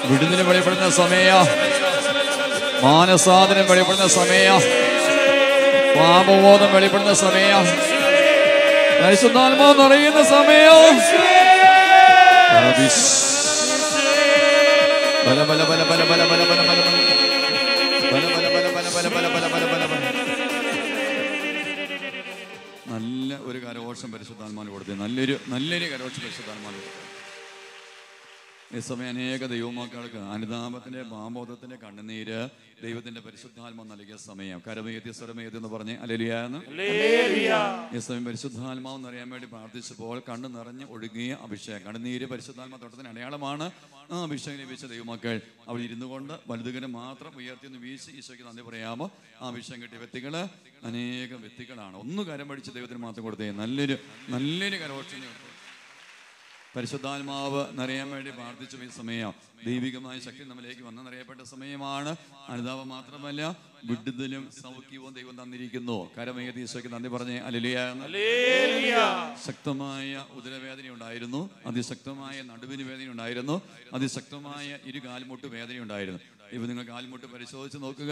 വിടുതൽ വെളിപ്പെടുന്ന സമയം, മാനസാന്തരം വെളിപ്പെടുന്ന സമയം, പാപബോധം വെളിപ്പെടുന്ന സമയം, പരിശുദ്ധാത്മാവ് നിറയുന്ന സമയം. നല്ല ഒരു കരഘോഷം പരിശുദ്ധാത്മാവിന് കൊടുത്തേ. നല്ലൊരു കരഘോഷം പരിശുദ്ധാത്മാവിന്. ഈ സമയം അനേക ദൈവമക്കൾക്ക് അനുതാപത്തിന്റെ പാപബോധത്തിന്റെ കണ്ണുനീര് ദൈവത്തിന്റെ പരിശുദ്ധാത്മ നൽകിയ സമയം. കരമയത്തി സ്വരമയത്തി എന്ന് പറഞ്ഞ് ഹല്ലേലൂയ എന്ന്. ഈ സമയം പരിശുദ്ധാത്മാവ് എന്നറിയാൻ വേണ്ടി പ്രാർത്ഥിച്ചപ്പോൾ കണ്ണ് നിറഞ്ഞ് ഒഴുകിയ അഭിഷേകം. കണ്ണുനീര് പരിശുദ്ധാത്മ തൊട്ടത്തിന് അടയാളമാണ്. ആ അഭിഷേകം ലഭിച്ച ദൈവമക്കൾ അവിടെ ഇരുന്നു കൊണ്ട് വലുതുകരം മാത്രം ഉയർത്തിയൊന്ന് വീശി ഈശോയ്ക്ക് നന്ദി പറയാമോ? ആ അഭിഷേകം കിട്ടിയ വ്യക്തികള് അനേകം വ്യക്തികളാണ്. ഒന്ന് കരം പഠിച്ച് ദൈവത്തിന് മാത്രം കൊടുത്തേ. നല്ലൊരു കരോക്ഷനെ പരിശുദ്ധാത്മാവ് നിറയാൻ വേണ്ടി പ്രാർത്ഥിച്ചു. ഈ സമയം ദൈവികമായ ശക്തി നമ്മിലേക്ക് വന്ന് നിറയപ്പെട്ട സമയമാണ്. അനുതാപം മാത്രമല്ല വിടുതലും സൗഖ്യവും ദൈവം തന്നിരിക്കുന്നു. കരമേതി ഈശോയ്ക്ക് നന്ദി പറഞ്ഞേ ഹല്ലേലൂയ. ശക്തമായ ഉദരവേദന ഉണ്ടായിരുന്നു, അതിശക്തമായ നടുവിന് വേദന ഉണ്ടായിരുന്നു, അതിശക്തമായ ഇരുകാൽമുട്ട് വേദന ഉണ്ടായിരുന്നു. ഇപ്പൊ നിങ്ങൾ കാൽമുട്ട് പരിശോധിച്ച് നോക്കുക.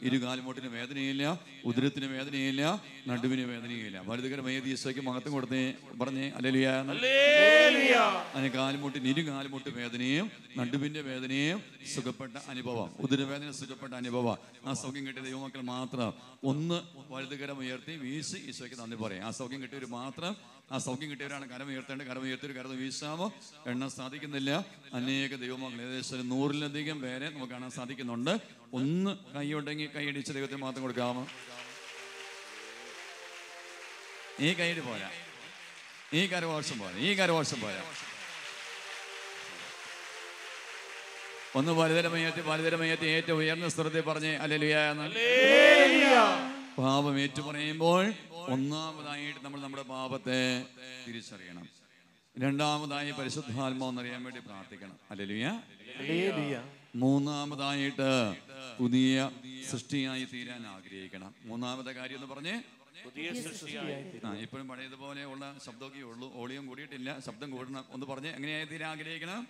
ഇരുകാൽമുട്ടിന് വേദനയില്ല, ഉദരത്തിന് വേദനയില്ല, നടുവിന് വേദനയില്ല. വലുതുകരമായ ഈശോയ്ക്ക് മഹത്വം കൊടുത്തേ പറഞ്ഞേ ഹല്ലേലൂയ. അതിന് കാൽമുട്ടിന് ഇരുകാൽമുട്ട് വേദനയും നടുവിന്റെ വേദനയും സുഖപ്പെട്ട അനുഭവം, ഉദരവേദന സുഖപ്പെട്ട അനുഭവം. ആ സൗഖ്യം കിട്ടിയ ദൈവമക്കൾ മാത്രം ഒന്ന് വലുതുകരം ഉയർത്തി വീശി ഈശോയ്ക്ക് നന്ദി പറയും. ആ സൗഖ്യം കിട്ടിയവർ മാത്രം, ആ സൗഖ്യം കിട്ടിയവരാണ് കരം ഉയർത്തേണ്ടത്. കരം ഉയർത്തിയൊരു കരം വീശാമോ? എണ്ണ സാധിക്കുന്നില്ല. അനേക ദൈവമക്കൾ ഏകദേശം 100-ലധികം പേരെ നമുക്ക് കാണാൻ സാധിക്കുന്നുണ്ട്. ഒന്ന് കൈയുണ്ടെങ്കിൽ കൈയടിച്ച് ദൈവത്തിന് മാത്രം കൊടുക്കാമോ? ഈ കൈയടി പോരാ, ഈ കരവർഷം പോരാ, ഈ കരവർഷം പോരാ. ഒന്ന് വലുതരമയത്തി ഏറ്റവും ഉയർന്ന സ്ഥലത്തെ പറഞ്ഞേ ഹല്ലേലൂയ. പാപം ഏറ്റു പറയുമ്പോൾ ഒന്നാമതായിട്ട് നമ്മൾ നമ്മുടെ പാപത്തെ തിരിച്ചറിയണം. രണ്ടാമതായി പരിശുദ്ധാത്മാവെന്നറിയാൻ വേണ്ടി പ്രാർത്ഥിക്കണം. ഹല്ലേലൂയ. മൂന്നാമതായിട്ട് പുതിയ സൃഷ്ടിയായി തീരാൻ ആഗ്രഹിക്കണം. മൂന്നാമത്തെ കാര്യം എന്ന് പറഞ്ഞേ ഇപ്പോഴും പഴയതുപോലെ ഉള്ള ശബ്ദമൊക്കെ ഉള്ളൂ, ഓളിയം കൂടിയിട്ടില്ല, ശബ്ദം കൂടണം. ഒന്ന് പറഞ്ഞ് എങ്ങനെയായി തീരാൻ ആഗ്രഹിക്കണം?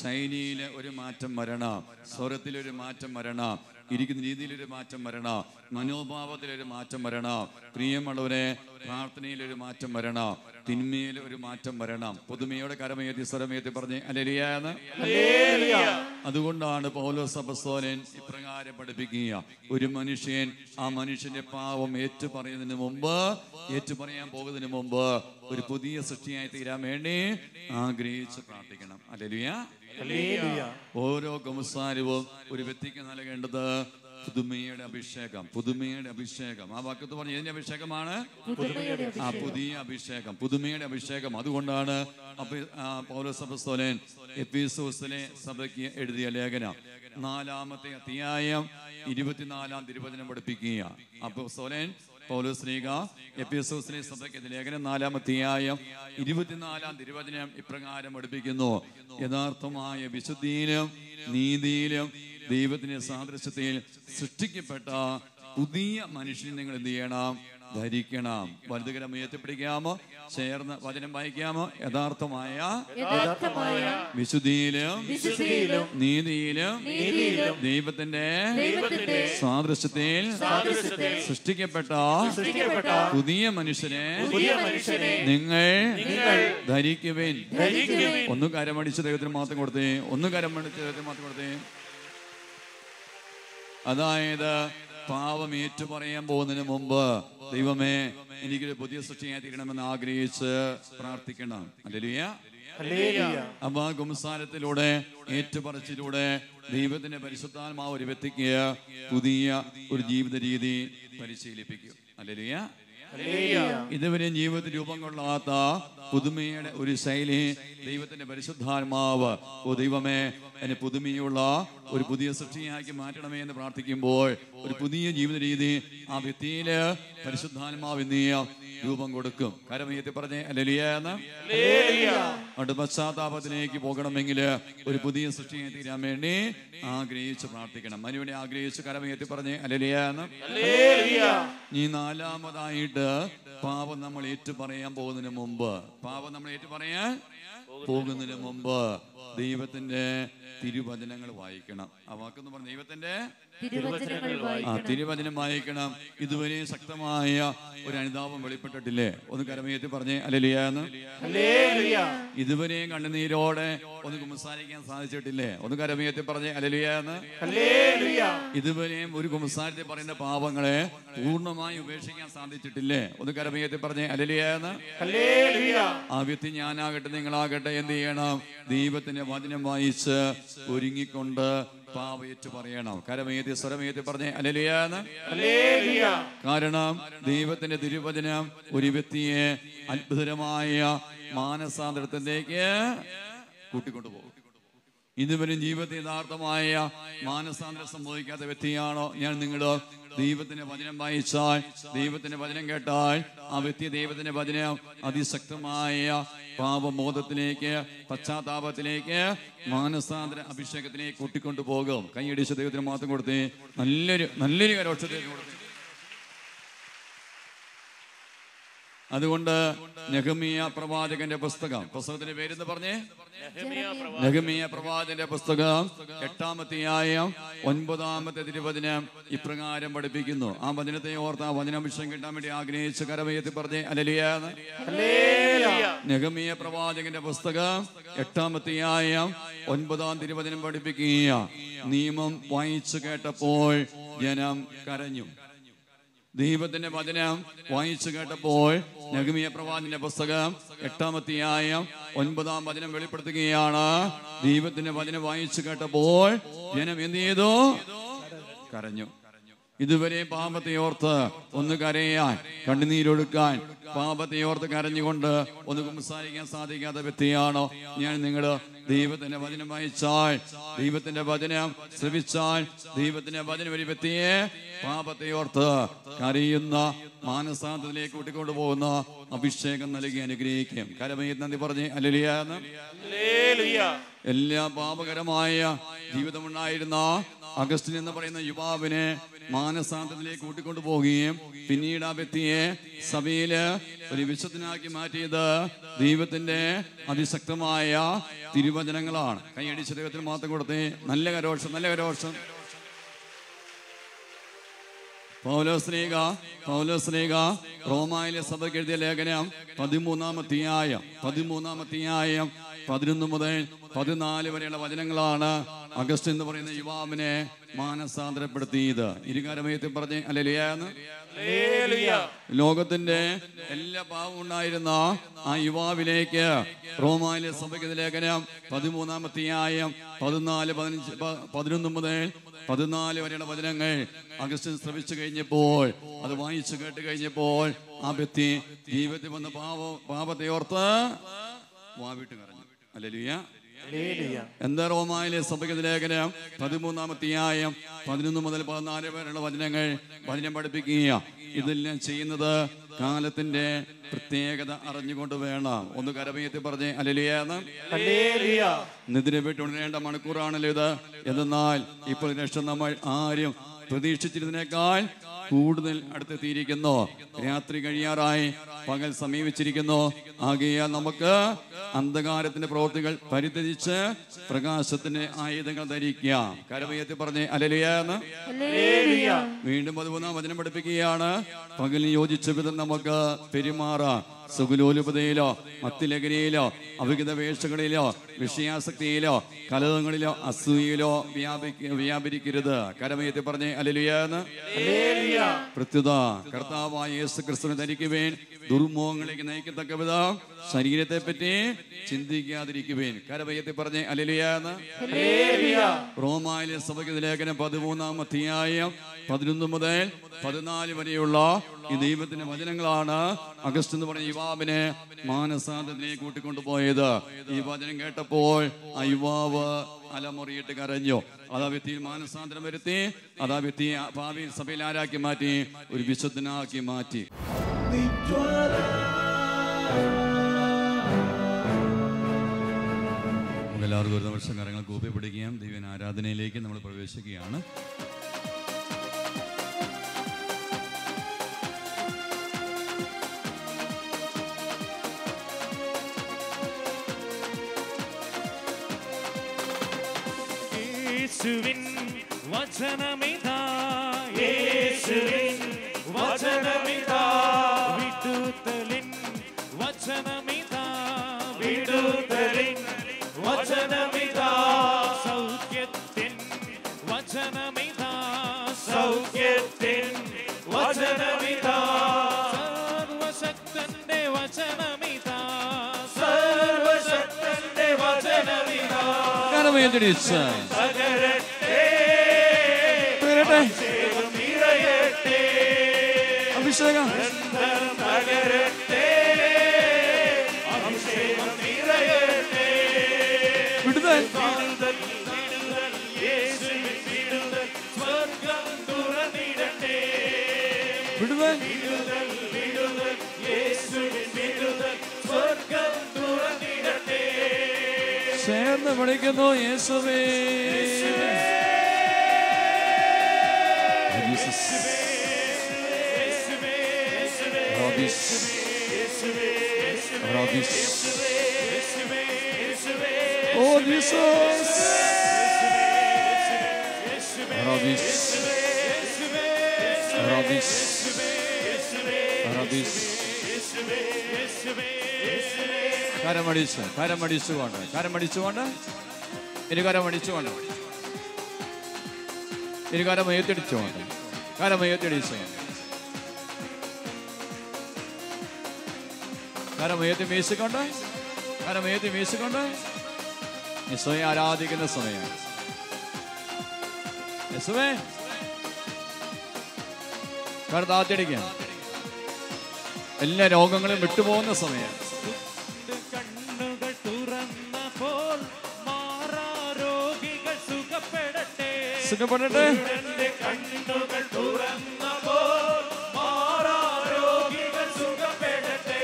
ശൈലിയിലെ ഒരു മാറ്റം വരണം, സ്വരത്തിലൊരു മാറ്റം വരണം, ഇരിക്കുന്ന രീതിയിലൊരു മാറ്റം വരണം, മനോഭാവത്തിലൊരു മാറ്റം വരണം, പ്രിയമുള്ളവരെ പ്രാർത്ഥനയിലൊരു മാറ്റം വരണം, തിന്മയിൽ ഒരു മാറ്റം വരണം. പുതുമയോടെ കരമേറ്റി സ്വരമേറ്റി പറഞ്ഞ് ഹല്ലേലൂയ. അതുകൊണ്ടാണ് പൗലോസ് അപ്പോസ്തലൻ ഇപ്രകാരം പഠിപ്പിക്കുക. ഒരു മനുഷ്യൻ ആ മനുഷ്യന്റെ പാവം ഏറ്റുപറയുന്നതിന് മുമ്പ്, ഏറ്റുപറയാൻ പോകുന്നതിന് മുമ്പ് ഒരു പുതിയ സൃഷ്ടിയായി തീരാൻ വേണ്ടി ആഗ്രഹിച്ച് പ്രാർത്ഥിക്കണം. ഹല്ലേലൂയ. ഓരോ കുമ്പസാരവും ഒരു വ്യക്തിക്ക് നൽകേണ്ടത് പുതുമയുടെ അഭിഷേകം, പുതുമയുടെ അഭിഷേകം. ആ വാക്കത്ത് പറഞ്ഞ ഏതിന്റെ അഭിഷേകമാണ്? ആ പുതിയ അഭിഷേകം, പുതുമയുടെ അഭിഷേകം. അതുകൊണ്ടാണ് പൗലോസ് അപ്പോസ്തലൻ എഫെസോസിലെ സഭയ്ക്ക് എഴുതിയ ലേഖനം 4-ാമത്തെ അധ്യായം 24-ാം തിരുവചനം പഠിപ്പിക്കുക. അപ്പോസ്തലൻ പൗലോസ് ശ്ലീഹ എഫെസോസിലെ സഭയ്ക്ക് ലേഖനം 4-ാം അധ്യായം 24-ാം തിരുവചനം ഇപ്രകാരം പഠിപ്പിക്കുന്നു. യഥാർത്ഥമായ വിശുദ്ധിയിലും നീതിയിലും ദൈവത്തിന്റെ സാദൃശ്യത്തിൽ സൃഷ്ടിക്കപ്പെട്ട പുതിയ മനുഷ്യനെ നിങ്ങൾ എന്ത് ചെയ്യണം? ധരിക്കണം. വലുതുകരം ഉയർത്തിപ്പിടിക്കാമോ? ചേർന്ന് വചനം വായിക്കാമോ? യഥാർത്ഥമായ വിശുദ്ധിയിലും നീതിയിലും ദൈവത്തിന്റെ സാദൃശ്യത്തിൽ സൃഷ്ടിക്കപ്പെട്ട പുതിയ മനുഷ്യനെ നിങ്ങൾ ധരിക്കുവിൻ. ഒന്ന് കരമടിച്ച് ദൈവത്തിന് മാത്രം കൊടുത്തേ, ഒന്ന് കരമടിച്ച് ദൈവത്തിന് മാത്രം കൊടുത്തേ. അതായത് പാവം ഏറ്റു പറയാൻ പോകുന്നതിന് മുമ്പ് ദൈവമേ എനിക്കൊരു പുതിയ സൃഷ്ടിയായി തീരണമെന്ന് ആഗ്രഹിച്ച് പ്രാർത്ഥിക്കണം. ഹല്ലേലൂയ. അപ്പൊ ആ കുമ്പസാരത്തിലൂടെ ഏറ്റുപറച്ചിലൂടെ ദൈവത്തിന്റെ പരിശുദ്ധാത്മാവ് ഒരു വ്യക്തിക്ക് പുതിയ ഒരു ജീവിത രീതി പരിശീലിപ്പിക്കും. ഹല്ലേലൂയ. ഇതുവരെ ജീവിതത്തിൽ രൂപം കൊള്ളാത്ത പുതുമയുടെ ഒരു ശൈലി ദൈവത്തിന്റെ പരിശുദ്ധാത്മാവ്, ഓ ദൈവമേ എന്നെ പുതുമയുള്ള ഒരു പുതിയ സൃഷ്ടിയാക്കി മാറ്റണമേ എന്ന് പ്രാർത്ഥിക്കുമ്പോൾ ഒരു പുതിയ ജീവിത രീതി ആ വ്യക്തിയില് പരിശുദ്ധാത്മാവ് രൂപം കൊടുക്കും. കരമയത്തി പറഞ്ഞേ ഹല്ലേലൂയ. അവിടെ പശ്ചാത്താപത്തിലേക്ക് പോകണമെങ്കിൽ ഒരു പുതിയ സൃഷ്ടിയായി തീരാൻ വേണ്ടി ആഗ്രഹിച്ച് പ്രാർത്ഥിക്കണം. അതിനുവേണ്ടി ആഗ്രഹിച്ച് കരമയത്തി പറഞ്ഞേ ഹല്ലേലൂയ. ഈ നാലാമതായിട്ട് പാപം നമ്മൾ ഏറ്റു പറയാൻ പോകുന്നതിന് മുമ്പ്, പാപം നമ്മൾ ഏറ്റു പറയാൻ പോകുന്നതിന് മുമ്പ് ദൈവത്തിന്റെ തിരുവചനങ്ങൾ വായിക്കണം. ആ വാക്കെന്ന് പറഞ്ഞ ദൈവത്തിന്റെ തിരുവചനം വായിക്കണം. ഇതുവരെ ശക്തമായ ഒരു അനുതാപം വെളിപ്പെട്ടിട്ടില്ലേ? ഒന്ന് കരമയത്തി പറഞ്ഞേ ഹല്ലേലൂയ. ഇതുവരെയും കണ്ണുനീരോടെ ഒന്ന് കുമ്പസാരിക്കാൻ സാധിച്ചിട്ടില്ലേ? ഒന്ന് കരമയത്തി പറഞ്ഞേ ഹല്ലേലൂയ. ഇതുവരെയും ഒരു കുമ്പസാരത്തിൽ പറയുന്ന പാപങ്ങളെ പൂർണ്ണമായി ഉപേക്ഷിക്കാൻ സാധിച്ചിട്ടില്ലേ? ഒന്ന് കരമയത്തി പറഞ്ഞേ ഹല്ലേലൂയ. ആ വ്യക്തി ഞാനാകട്ടെ നിങ്ങളാകട്ടെ എന്ത് ചെയ്യണം? ദൈവത്തിന്റെ വചനം വായിച്ച് ഒരുങ്ങിക്കൊണ്ട് പാപയേറ്റു പറയണം. കരമേത്തി സ്വരമേത്തി പറഞ്ഞേ ഹല്ലേലൂയ. കാരണം ദൈവത്തിന്റെ തിരുവചനം ഒരു വ്യക്തിയെ അത്ഭുതകരമായ മാനസാന്തരത്തിലേക്ക് കൂട്ടിക്കൊണ്ടുപോകും. ഇതുവരെ ജീവിതത്തിൽ യഥാർത്ഥമായ മാനസാന്തരം സംഭവിക്കാത്ത വ്യക്തിയാണോ ഞാൻ? നിങ്ങളോ ദൈവത്തിന്റെ വചനം വായിച്ചാൽ, ദൈവത്തിന്റെ വചനം കേട്ടാൽ ആ വ്യക്തി ദൈവത്തിന്റെ വചനം അതിശക്തമായ പാപബോധത്തിലേക്ക്, പശ്ചാത്താപത്തിലേക്ക്, മാനസാന്തര അഭിഷേകത്തിലേക്ക് കൂട്ടിക്കൊണ്ടു പോകും. കൈയടിച്ച ദൈവത്തിന് മാത്രം കൊടുത്തേ. നല്ലൊരു കരോക്ഷത്തെ കൊടുത്തേ. അതുകൊണ്ട് നെഹെമ്യാ പ്രവാചകന്റെ പുസ്തകത്തിന്റെ പേരെന്ന് പറഞ്ഞേ, നെഹെമ്യാ പ്രവാചകന്റെ പുസ്തകം 8-ാം അധ്യായം 9-ാമത്തെ തിരുവചനം ഇപ്രകാരം പഠിപ്പിക്കുന്നു. ആ വചനത്തെ ഓർത്ത് ആ വചനാംശം കിട്ടാൻ വേണ്ടി ആഗ്രഹിച്ച് കരമയത്തി പറഞ്ഞേ ഹല്ലേലൂയ. നെഹെമ്യാ പ്രവാചകന്റെ പുസ്തകം 8-ാം അധ്യായം 9-ാം തിരുവചനം പഠിപ്പിക്കുക. നിയമം വായിച്ചു കേട്ടപ്പോൾ ജനം കരഞ്ഞു. ദൈവത്തിന്റെ വചനം വായിച്ചു കേട്ടപ്പോൾ നെഹെമ്യാ പ്രവാചകന്റെ പുസ്തകം 8-ാം അധ്യായം 9-ാം വചനം വെളിപ്പെടുത്തുകയാണ്. ദൈവത്തിന്റെ വചനം വായിച്ചു കേട്ടപ്പോൾ ജനം എന്ത് ചെയ്തു? കരഞ്ഞു. ഇതുവരെ പാപത്തെ ഓർത്ത് ഒന്ന് കരയാൻ, കണ്ണുനീരൊഴുക്കാൻ, പാപത്തെ ഓർത്ത് കരഞ്ഞുകൊണ്ട് ഒന്ന് സംസാരിക്കാൻ സാധിക്കാത്ത വ്യക്തിയാണോ ഞാൻ? നിങ്ങൾ ദൈവത്തിന്റെ വചനം വായിച്ചാൽ, ദൈവത്തിന്റെ വചനം ശ്രവിച്ചാൽ, ദൈവത്തിന്റെ വചനം ഒരു വ്യക്തിയെ പാപത്തെ ഓർത്ത് കരയുന്ന മാനസാന്തരത്തിലേക്ക് കൂട്ടിക്കൊണ്ടു പോകുന്ന അഭിഷേകം നൽകി അനുഗ്രഹിക്കും. കരമയിൽ നന്ദി പറഞ്ഞേ ഹല്ലേലൂയ. എല്ലാ പാപകരമായ ജീവിതമുണ്ടായിരുന്ന അഗസ്റ്റിൻ എന്ന് പറയുന്ന യുവാവിനെ മാനസാന്തരത്തിലേക്ക് കൂട്ടിക്കൊണ്ടു പോവുകയും പിന്നീട് ആ വ്യക്തിയെ സഭയില് ഒരു വിശുദ്ധനാക്കി മാറ്റിയത് ദൈവത്തിന്റെ അതിശക്തമായ തിരുവചനങ്ങളാണ്. കൈയടിച്ച ദൈവത്തിന് മാത്രം കൊടുത്തേ. നല്ല കരോഷം. പൗലോസ്ലീഹ റോമായിലെ സഭയ്ക്ക് എഴുതിയ ലേഖനം 13-ാം അധ്യായം 11 മുതൽ 14 വരെയുള്ള വചനങ്ങളാണ് അഗസ്റ്റിൻ എന്ന് പറയുന്ന യുവാവിനെ മാനസാന്തരപ്പെടുത്തിയത്. ഇരുകാരമയത്തിൽ പറഞ്ഞ് ഹല്ലേലൂയ. ലോകത്തിന്റെ എല്ലാ പാവം ഉണ്ടായിരുന്ന ആ യുവാവിലേക്ക് റോമായിലെ സഭയ്ക്ക് ലേഖനം 13-ാം അധ്യായം 11 മുതൽ 14 വരെയുള്ള വചനങ്ങൾ അഗസ്റ്റിൻ ശ്രമിച്ചു കഴിഞ്ഞപ്പോൾ, അത് വായിച്ചു കേട്ട് കഴിഞ്ഞപ്പോൾ ആ വ്യക്തി ജീവിതത്തിൽ വന്ന പാപത്തെ ഓർത്ത് വാവിട്ട് കരഞ്ഞു. ഹല്ലേലൂയ. എന്താ റോമായിലെ സഭയ്ക്ക് ലേഖനം 13-ാം അധ്യായം 11 മുതൽ 14 വരെയുള്ള വചനം പഠിപ്പിക്കുക. ഇതെല്ലാം ചെയ്യുന്നത് കാലത്തിന്റെ പ്രത്യേകത അറിഞ്ഞുകൊണ്ട് വേണം. ഒന്ന് കരമയത്തി പറഞ്ഞേ ഹല്ലേലൂയ. നിദ്ര വിട്ടുണരേണ്ട മണിക്കൂറാണല്ലോ ഇത്. എന്നാൽ ഇപ്പോൾ രക്ഷ നമ്മൾ ആരും പ്രതീക്ഷിച്ചിരുന്നതിനേക്കാൾ കൂടുതൽ അടുത്തെത്തിയിരിക്കുന്നു. രാത്രി കഴിയാറായി, പകൽ സമീപിച്ചിരിക്കുന്നു. ആകയാൽ നമുക്ക് അന്ധകാരത്തിന്റെ പ്രവൃത്തികൾ പരിത്യജിച്ച് പ്രകാശത്തിന്റെ ആയുധങ്ങൾ ധരിക്കാം. കരമയത്തി പറഞ്ഞേ ഹല്ലേലൂയ. വീണ്ടും 13-ാം വചനം പഠിപ്പിക്കുകയാണ്. പകലിന് യോജിച്ച വിധം നമുക്ക് പെരുമാറാം. സുഗുലോലുപതയിലോ മത്തിലഹരിയിലോ അവിഹിത വേഷങ്ങളിലോ വിഷയാസക്തിയിലോ കലഹങ്ങളിലോ അസൂയയിലോ വ്യാപരിക്കരുത്. കരമയത്തി പറഞ്ഞേ ഹല്ലേലൂയ. പ്രത്യുത കർത്താവായ യേശു ക്രിസ്തുവിനെ ധരിക്കുവേൻ. ദുർമോഹങ്ങളിലേക്ക് നയിക്കത്തക്ക വിധം ശരീരത്തെ പറ്റി ചിന്തിക്കാതിരിക്കുവേൻ. കരമയത്തി പറഞ്ഞേ ഹല്ലേലൂയ. റോമായിലെ സഭയ്ക്ക് ലേഖനം 13-ാം അധ്യായം 11 മുതൽ 14 വരെയുള്ള ഈ ദൈവത്തിന്റെ വചനങ്ങളാണ് അഗസ്റ്റ് എന്ന് പറഞ്ഞ യുവാവിനെ മാനസാന്തരത്തിലേക്ക് കൂട്ടിക്കൊണ്ടുപോയത്. ഈ വചനം കേട്ടപ്പോൾ ആ യുവാവ് അലമുറിയിട്ട് കരഞ്ഞു. അതാ വ്യക്തിയിൽ മാനസാന്തരം വരുത്തി. അതാ വ്യക്തിയെ ഭാവിയിൽ സഭയിൽ ആരാക്കി മാറ്റി? ഒരു വിശുദ്ധനാക്കി മാറ്റി. എല്ലാവർക്കും ഒരു നിമിഷം കാര്യങ്ങൾ കൂപ്പിപ്പിടിക്കുകയും ദൈവൻ ആരാധനയിലേക്ക് നമ്മൾ പ്രവേശിക്കുകയാണ്. യേശുവിൻ വചനമിതാ, യേശുവിൻ വചനമിതാ, വിടുതലിൻ വചനമിതാ, വിടുതലിൻ വചനമിതാ, സൗഖ്യത്തിൻ വചനമിതാ, സൗഖ്യത്തിൻ വചനമിതാ, സർവശക്തന്റെ വചനമിതാ, സർവശക്തന്റെ വചനമിതാ. അഭിഷേകം വിടുതൽ, സ്വർഗം തുറന്നിടട്ടെ, വിടുതൽ, യേശുവിൻ വിടുതൽ, സ്വർഗം തുറന്നിടട്ടെ. ചേർന്ന് വിളിക്കുന്നു യേശുവേ. Oh Jesus. കരമടിച്ചുകൊണ്ട് ഇനി കരമടിച്ചുകൊണ്ട് ഇനി കരമയത്തിടിച്ചുകൊണ്ട് കരമയത്തി വീശിക്കൊണ്ട് യേശുവേ ആരാധിക്കുന്ന സമയം. യേശുവേ കർത്താത്തിടിക്കാം. എല്ലാ രോഗങ്ങളും വിട്ടുപോകുന്ന സമയം. കണ്ണുകൾ തുറന്നപ്പോൾ മാറാരോഗികൾ സുഖപ്പെടട്ടെ. കണ്ണുകൾ തുറന്നപ്പോൾ മാറാരോഗികൾ സുഖപ്പെടട്ടെ.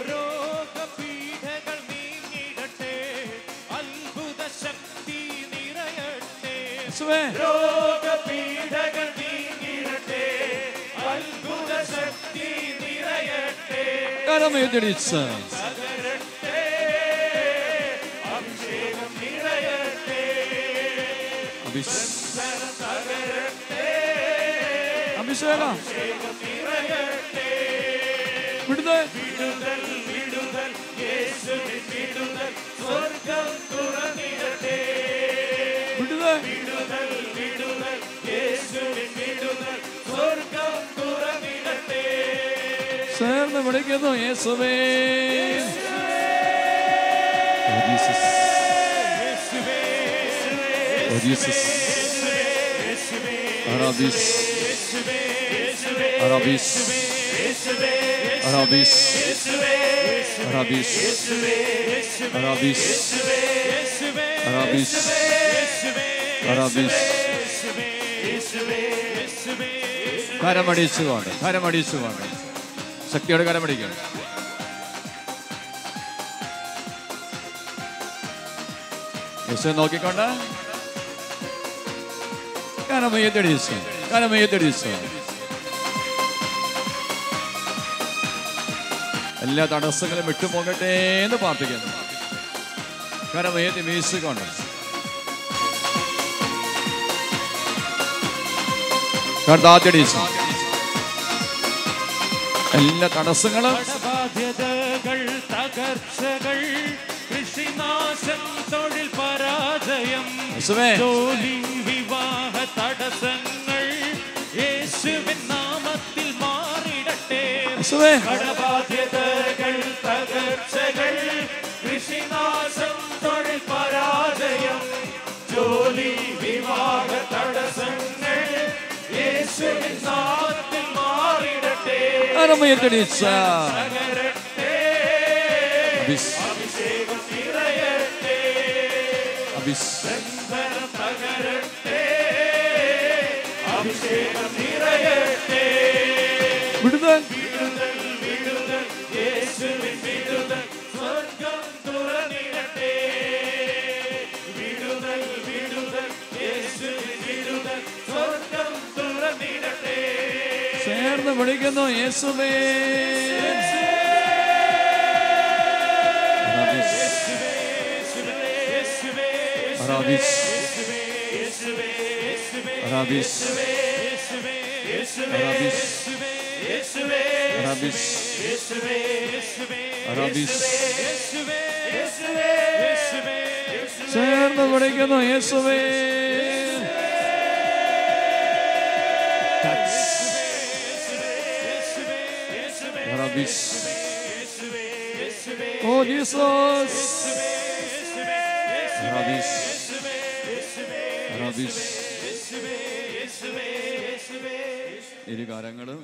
രോഗപീഠകൾ നീങ്ങിടട്ടെ. അത്ഭുത ശക്തി നിറയട്ടെ. രോഗപീഠകൾ നീങ്ങിടട്ടെ. അത്ഭുത ശക്തി നിറയട്ടെ. കരമയത്തിടിച്ച് അഭിഷേകം നിറയട്ടെ. അഭിഷേകം നിറയട്ടെ. വിടുതൽ യേശുവിൻ വിടുതൽ സ്വർഗം തുറന്നിടട്ടെ. വിടുതൽ യേശുവിൻ വിടുതൽ സ്വർഗം തുറന്നിടട്ടെ. ചേർന്ന് വിളിക്കുന്നു യേശുവേ. കരമടിച്ചുകൊണ്ട് ശക്തിയോടെ കരമടിക്കണം. യേശു നോക്കിക്കൊണ്ട് കരമയത്തിടിച്ചു എല്ലാ തടസ്സങ്ങളും വിട്ടുപോകട്ടെ എന്ന് പ്രാർത്ഥിക്കുന്നു. കരമയത്തി വീശിക്കൊണ്ട് കർത്താത്തിടിച്ചു എല്ലാ തടസ്സങ്ങളും ബാധ്യതകൾ തകർച്ചകൾ കൃഷിനാശം തൊഴിൽ പരാജയം ജോലി വിവാഹ തടസ്സങ്ങൾ യേശുവിൻ നാമത്തിൽ മാറിടട്ടെ. കടബാധ്യതകൾ തകർച്ചകൾ കൃഷിനാശം തൊഴിൽ പരാജയം ജോലി വിവാഹ തടസ്സങ്ങൾ യേശുവിൻ നാമത്തിൽ മാറിടട്ടെ. അഭിഷേകം നിറയട്ടെ. തകരട്ടെ. അഭിഷേകം നിറയട്ടെ. വിടുതൽ യേശുവിൻ വിടുതൽ സ്വർഗം തുറന്നിടട്ടെ. വിടുതൽ യേശുവിൻ വിടുതൽ സ്വർഗം തുറന്നിടട്ടെ. ചേർന്ന് വിളിക്കുന്നു യേശുവേ. ചേർന്ന് വിളിക്കുന്നു യേശുവേ. Oh Jesus. ഇരു കരങ്ങളും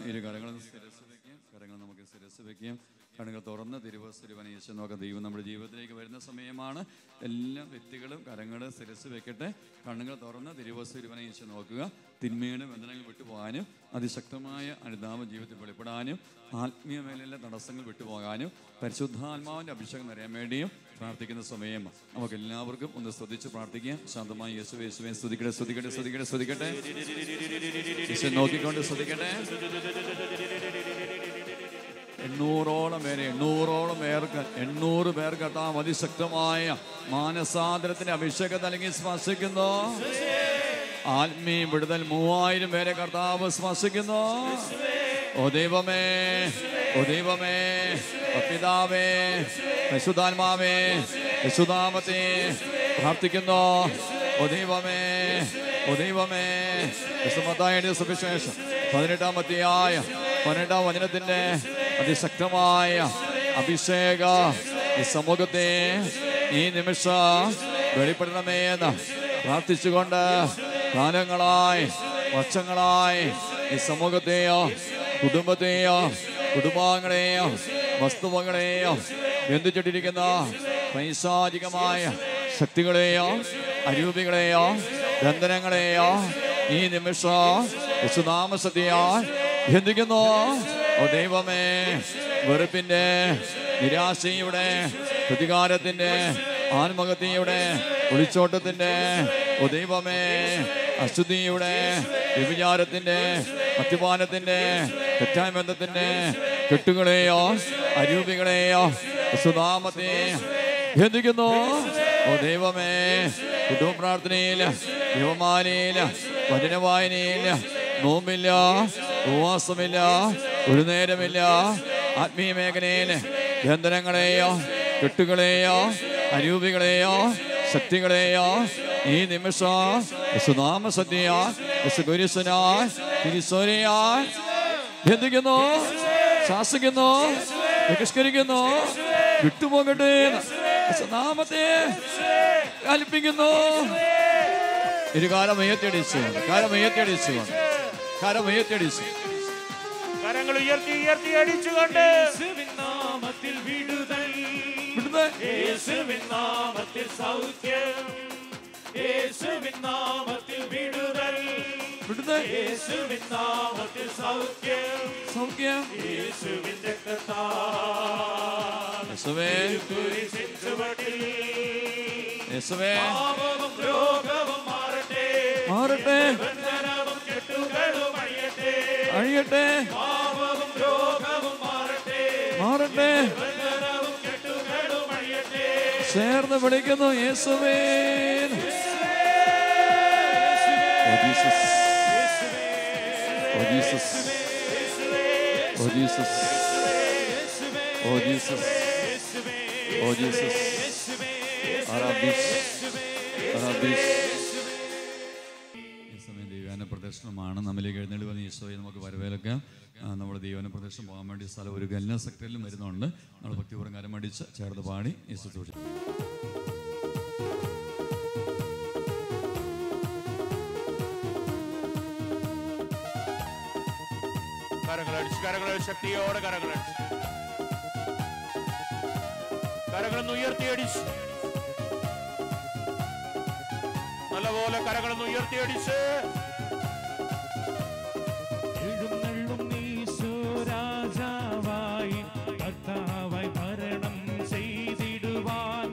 ശിരസ് വയ്ക്കാം. കരങ്ങൾ നമുക്ക് ശിരസ് വയ്ക്കാം. കണ്ണുകൾ തുറന്ന് തിരുവസ്തുരുവനെ യേശു നോക്കാം. ദൈവം നമ്മുടെ ജീവിതത്തിലേക്ക് വരുന്ന സമയമാണ്. എല്ലാ വ്യക്തികളും കരങ്ങൾ ശിരസ് വെക്കട്ടെ. കണ്ണുകൾ തുറന്ന് തിരുവസ്തുരുവനെ യേശു നോക്കുക. തിന്മയുടെ ബന്ധനങ്ങൾ വിട്ടുപോകാനും അതിശക്തമായ അനുതാപം ജീവിതത്തിൽ വെളിപ്പെടാനും ആത്മീയ മേഖലയിലെ തടസ്സങ്ങൾ വിട്ടുപോകാനും പരിശുദ്ധാത്മാവിൻ്റെ അഭിഷേകം നിറയാൻ വേണ്ടിയും പ്രാർത്ഥിക്കുന്ന സമയം നമുക്ക് എല്ലാവർക്കും ഒന്ന് ശ്രദ്ധിച്ച് പ്രാർത്ഥിക്കാം. ശാന്തമായി യേശുവേ യേശുവേ സ്തുതിക്കട്ടെ സ്തുതിക്കട്ടെ സ്തുതിക്കട്ടെ സ്തുതിക്കട്ടെ യേശുവേ നോക്കിക്കൊണ്ട് സ്തുതിക്കട്ടെ. 800 പേർക്ക് കർത്താവ് അതിശക്തമായ മാനസാന്തരത്തിന്റെ അഭിഷേകം നൽകി സ്പർശിക്കുന്നു. ആത്മീയ വിടുതൽ 3000 പേരെ കർത്താവ് സ്പർശിക്കുന്നു. ഓ ദൈവമേ, ഓ ദൈവമേ, പിതാവേ, പരിശുദ്ധാത്മാവേ, യേശുനാമത്തെ പ്രാർത്ഥിക്കുന്നു. ഓ ദൈവമേ, ഓ ദൈവമേ. മത്തായിയുടെ സുവിശേഷം 18-ാം അധ്യായം 12-ാം വചനത്തിന്റെ അതിശക്തമായ അഭിഷേക ഈ സമൂഹത്തെ ഈ നിമിഷം വെളിപ്പെടണമേ എന്ന് പ്രാർത്ഥിച്ചുകൊണ്ട് കാലങ്ങളായി വർഷങ്ങളായി ഈ സമൂഹത്തെയോ കുടുംബത്തെയോ കുടുംബാംഗങ്ങളെയോ വസ്തുവകളെയോ ബന്ധിച്ചിട്ടിരിക്കുന്ന പൈശാചികമായ ശക്തികളെയോ അരൂപികളെയോ ബന്ധനങ്ങളെയോ ഈ നിമിഷം യേശുനാമസത്യയാൽ ബന്ധിക്കുന്നു. ഓ ദൈവമേ, വെറുപ്പിന്റെ, നിരാശയുടെ, പ്രതികാരത്തിന്റെ, ആത്മഹത്യയുടെ, ഒളിച്ചോട്ടത്തിന്റെ, ഓ ദൈവമേ, അശുദ്ധിയുടെ, വ്യഭിചാരത്തിന്റെ, മദ്യപാനത്തിന്റെ, തെറ്റായ ബന്ധത്തിന്റെ കെട്ടുകളെയോ അരൂപികളെയോ യേശുനാമത്തെ ബന്ധിക്കുന്നു. ഓ ദൈവമേ, കുടുംബ പ്രാർത്ഥനയിൽ, ദൈവമാലയിൽ, വചനവായനയിൽ, നോമ്പില്ല, ഉപവാസമില്ല, ഒരു നേരമില്ല, ആത്മീയ മേഖലയിൽ ബന്ധനങ്ങളെയോ കെട്ടുകളെയോ അരൂപികളെയോ ശക്തികളെയോ ഈ നിമിഷം യേശുനാമസത്യയാൽ യേശുകുരിശനാൽ തിരുസോരയാൽ ബന്ധിക്കുന്നു, ശാസിക്കുന്നു, ബഹിഷ്കരിക്കുന്നു. വിട്ടുപോകട്ടെ നാമത്തെ കൽപ്പിക്കുന്നു. ഇരുകാലം ഉയർത്തിയടിച്ചുകൊണ്ട് കരങ്ങൾ ഉയർത്തി ഉയർത്തി അടിച്ചുകൊണ്ട് നാമത്തിൽ വിടുതൽ, യേശുവിൻ നാമത്തിൽ സൗഖ്യം, യേശുവിൻ നാമത്തിൽ വിടുതൽ, യേശുവിൻ നാമത്തിൽ സൗഖ്യം, യേശുവിൻ രക്തത്താൽ കുരിശിൻ ചുവട്ടിൽ പാപവും രോഗവും മാറട്ടെ, ബന്ധനവും കെട്ടുകളും അഴിയട്ടെ, പാപവും രോഗവും മാറട്ടെ, ബന്ധനവും കെട്ടുകളും അഴിയട്ടെ. ചേർന്ന് വിളിക്കുന്നു യേശുവേ. ദൈവാന പ്രദർശനമാണ്. നമ്മിലേക്ക് എഴുന്നേണ്ടി വന്ന ഈശോയെ നമുക്ക് വരവേൽക്കാം. നമ്മുടെ ദൈവാന പ്രദർശനം പോകാൻ വേണ്ടി സ്ഥലം ഒരു എല്ലാ സെക്ടറിലും വരുന്നുണ്ട്. നമ്മൾ ഭക്തിപൂർവ്വം കരമടിച്ച് ചേർന്ന് പാടി യേശു സൂക്ഷിച്ചു. കരങ്ങളടിച്ച് ശക്തിയോടെ കരങ്ങളൊന്ന് ഉയർത്തിയടിച്ച്, നല്ലപോലെ കരങ്ങളൊന്ന് ഉയർത്തിയടിച്ച്. എഴുന്നള്ളും യേശു രാജാവായി, കർത്താവായി ഭരണം ചെയ്തിടുവാൻ,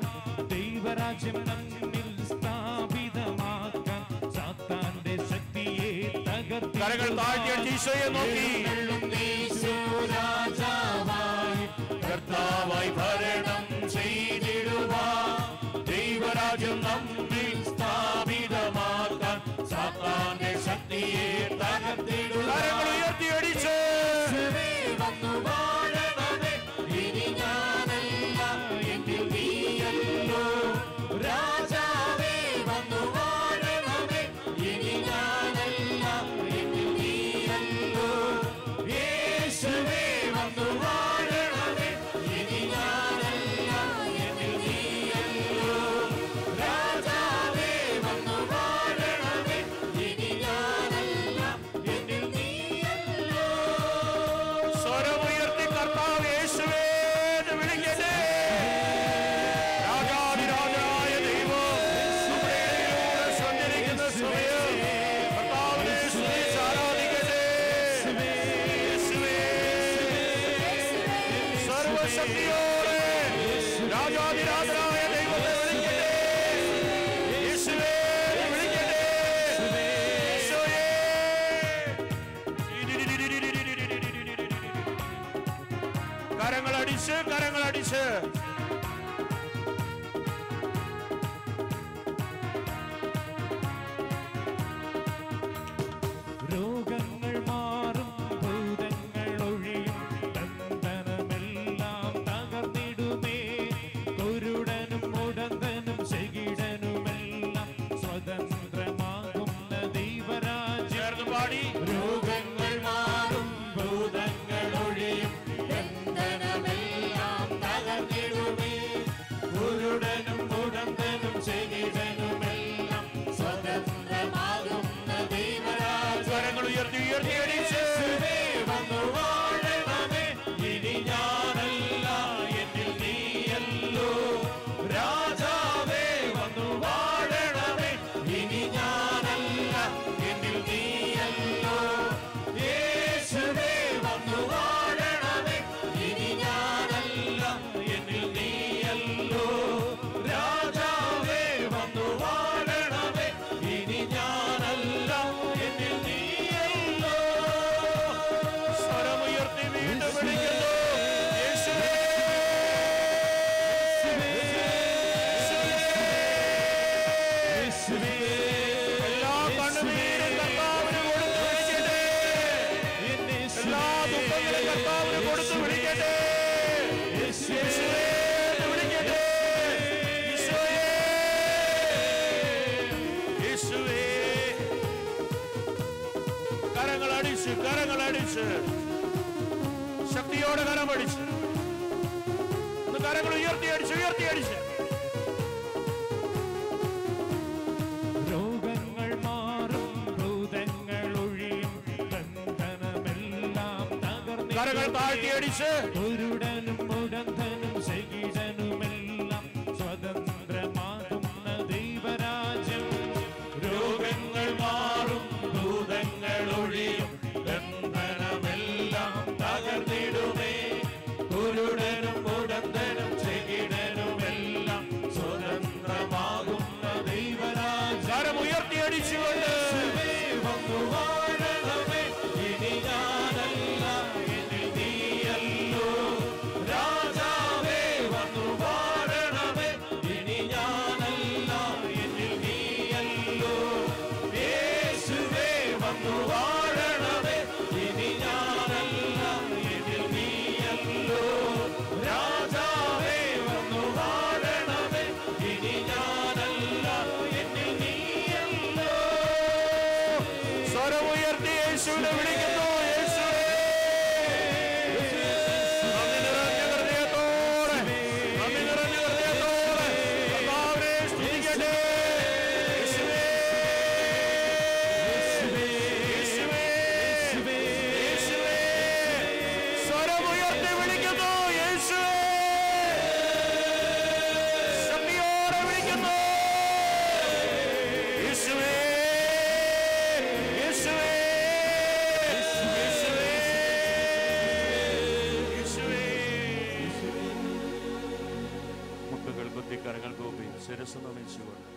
ദൈവരാജ്യം നമ്മിൽ സ്ഥാപിതമാക്കാൻ സാത്താന്റെ ശക്തിയെ തകർത്തി. കരങ്ങൾ താഴ്ത്തിയടിച്ച് ഈശോയെ നോക്കി. കർത്താവായി ഭരണം ചെയ്തിടുവാൻ, ദൈവരാജ്യം നമ്മിൽ സ്ഥാപിതമാക്കാൻ സാത്താന്റെ ശക്തിയെ തകർത്തിടുവാൻ. കരങ്ങൾ ഉയർത്തിയടിച്ച് വന്നു വാഴണമേ, ഇനി ഞാനല്ല എന്നിൽ നീയല്ലോ. രാജാവേ വന്നു വാഴണമേ, ഇനി ഞാനല്ല എന്നിൽ നീയല്ലോ. യേശുവേ വന്നു വാഴണമേ, ഇനി ഞാനല്ല എന്നിൽ നീയല്ലോ. രാജാവേ വന്നു വാഴണമേ, ഇനി ഞാനല്ല എന്നിൽ നീയല്ലോ. സ്വരമുയർത്തി കർത്താവ് യേശുവേ എന്ന് വിളിക്കട്ടെ. രാജാതിരാജനായ ദൈവം നമ്മുടെ ഇടയിലൂടെ സഞ്ചരിക്കുന്ന സമയം കർത്താവിനെ സ്തുതിച്ച് ആരാധിക്കട്ടെ. സർവശക്തിയോടെ രാജാതിരാജനായ അടിച്ച് കരങ്ങൾ അടിച്ച് രോഗങ്ങൾ മാറും, ഭൂതങ്ങൾ ഒഴിയും, ബന്ധനമെല്ലാം തകർന്നിടുമേ. കുരുടനും മുടന്തനും ശകിടനുമെല്ലാം സ്വതന്ത്രമാകുന്ന ദൈവരാജ്യം. പാടി രോഗങ്ങൾ മാറും, ഭൂതങ്ങൾ ഒഴിയും, ബന്ധനമെല്ലാം തകർന്നിടുമേ. കുരുടനും മുടന്തനും ശകിടനുമെല്ലാം സ്വതന്ത്രമാകുന്ന ദൈവരാജ്യം. കരങ്ങൾ ഉയർത്തി ഉയർത്തി അടിച്ച് വന്നു വാഴണമേ, ഇനി ഞാനല്ല എന്നിൽ നീയല്ലോ. രാജാവേ വന്നു വാഴണമേ, ഇനി ഞാനല്ല എന്നിൽ നീയല്ലോ. യേശുവേ വന്നു വാഴണമേ, ഇനി ഞാനല്ല എന്നിൽ നീയല്ലോ. രാജാവേ വന്നു വാഴണമേ, ഇനി ഞാനല്ല എന്നിൽ നീയല്ലോ. സ്വരമുയർത്തി വീണ്ടും വിളിക്കുന്നു യേശുവേ. എല്ലാ കണ്ണുനീരും കർത്താവിന് കൊടുത്ത് വിളിക്കട്ടെ. എല്ലാ ദുഃഖങ്ങളും കർത്താവിന് കൊടുത്ത് വിളിക്കട്ടെ. യേശുവേ എന്ന് വിളിക്കട്ടെ. ഈശോയേ, യേശുവേ. കരങ്ങളടിച്ച് കരങ്ങളടിച്ച് ശക്തിയോടെ കരമടിച്ച് ഒന്ന് കരങ്ങൾ ഉയർത്തി അടിച്ച് ഉയർത്തി അടിച്ച് രോഗങ്ങൾ മാറും, ഭൂതങ്ങൾ ഒഴിയും, ബന്ധനമെല്ലാം തകർന്നിടുമേ. കരങ്ങൾ താഴ്ത്തി അടിച്ച് കുരുടനും മുടന്തനും ശകിടനുമെല്ലാം സ്വതന്ത്രമാകുന്ന ദൈവരാജ്യം. രോഗങ്ങൾ മാറും, ഭൂതങ്ങൾ ഒഴിയും, ബന്ധനമെല്ലാം തകർന്നിടുമേ. കുരുടനും മുടന്തനും ശകിടനുമെല്ലാം സ്വതന്ത്രമാകുന്ന ദൈവരാജ്യം. കരം ഉയർത്തി അടിച്ചുകൊണ്ട് വന്നു വാഴണമേ, ഇനി ഞാനല്ല എന്നിൽ നീയല്ലോ. രാജാവേ വന്നു വാഴണമേ, ഇനി ഞാനല്ല എന്നിൽ നീയല്ലോ. യേശുവേ വന്നു വാഴണമേ, ഇനി ഞാനല്ല എന്നിൽ നീയല്ലോ. രാജാവേ വന്നു വാഴണമേ, ഇനി ഞാനല്ല എന്നിൽ നീയല്ലോ. സ്വരമുയർത്തി യേശുവിനെ വിളിക്കുന്നു യേശുവേ. നന്ദി നിറഞ്ഞ ഹൃദയത്തോടെ നന്ദി നിറഞ്ഞ ഹൃദയത്തോടെ കർത്താവിനെ സ്തുതിക്കട്ടെ. യേശുവേ, യേശുവേ, യേശുവേ. സ്വരമുയർത്തി വിളിക്കുന്നു യേശുവേ. ശക്തിയോടെ വിളിക്കുന്നു യേശുവേ, യേശുവേ, യേശുവേ, യേശുവേ. മുട്ടുകൾ കുത്തി കരങ്ങൾ കൂപ്പി ശിരസ്സ് നമിച്ചുകൊണ്ട്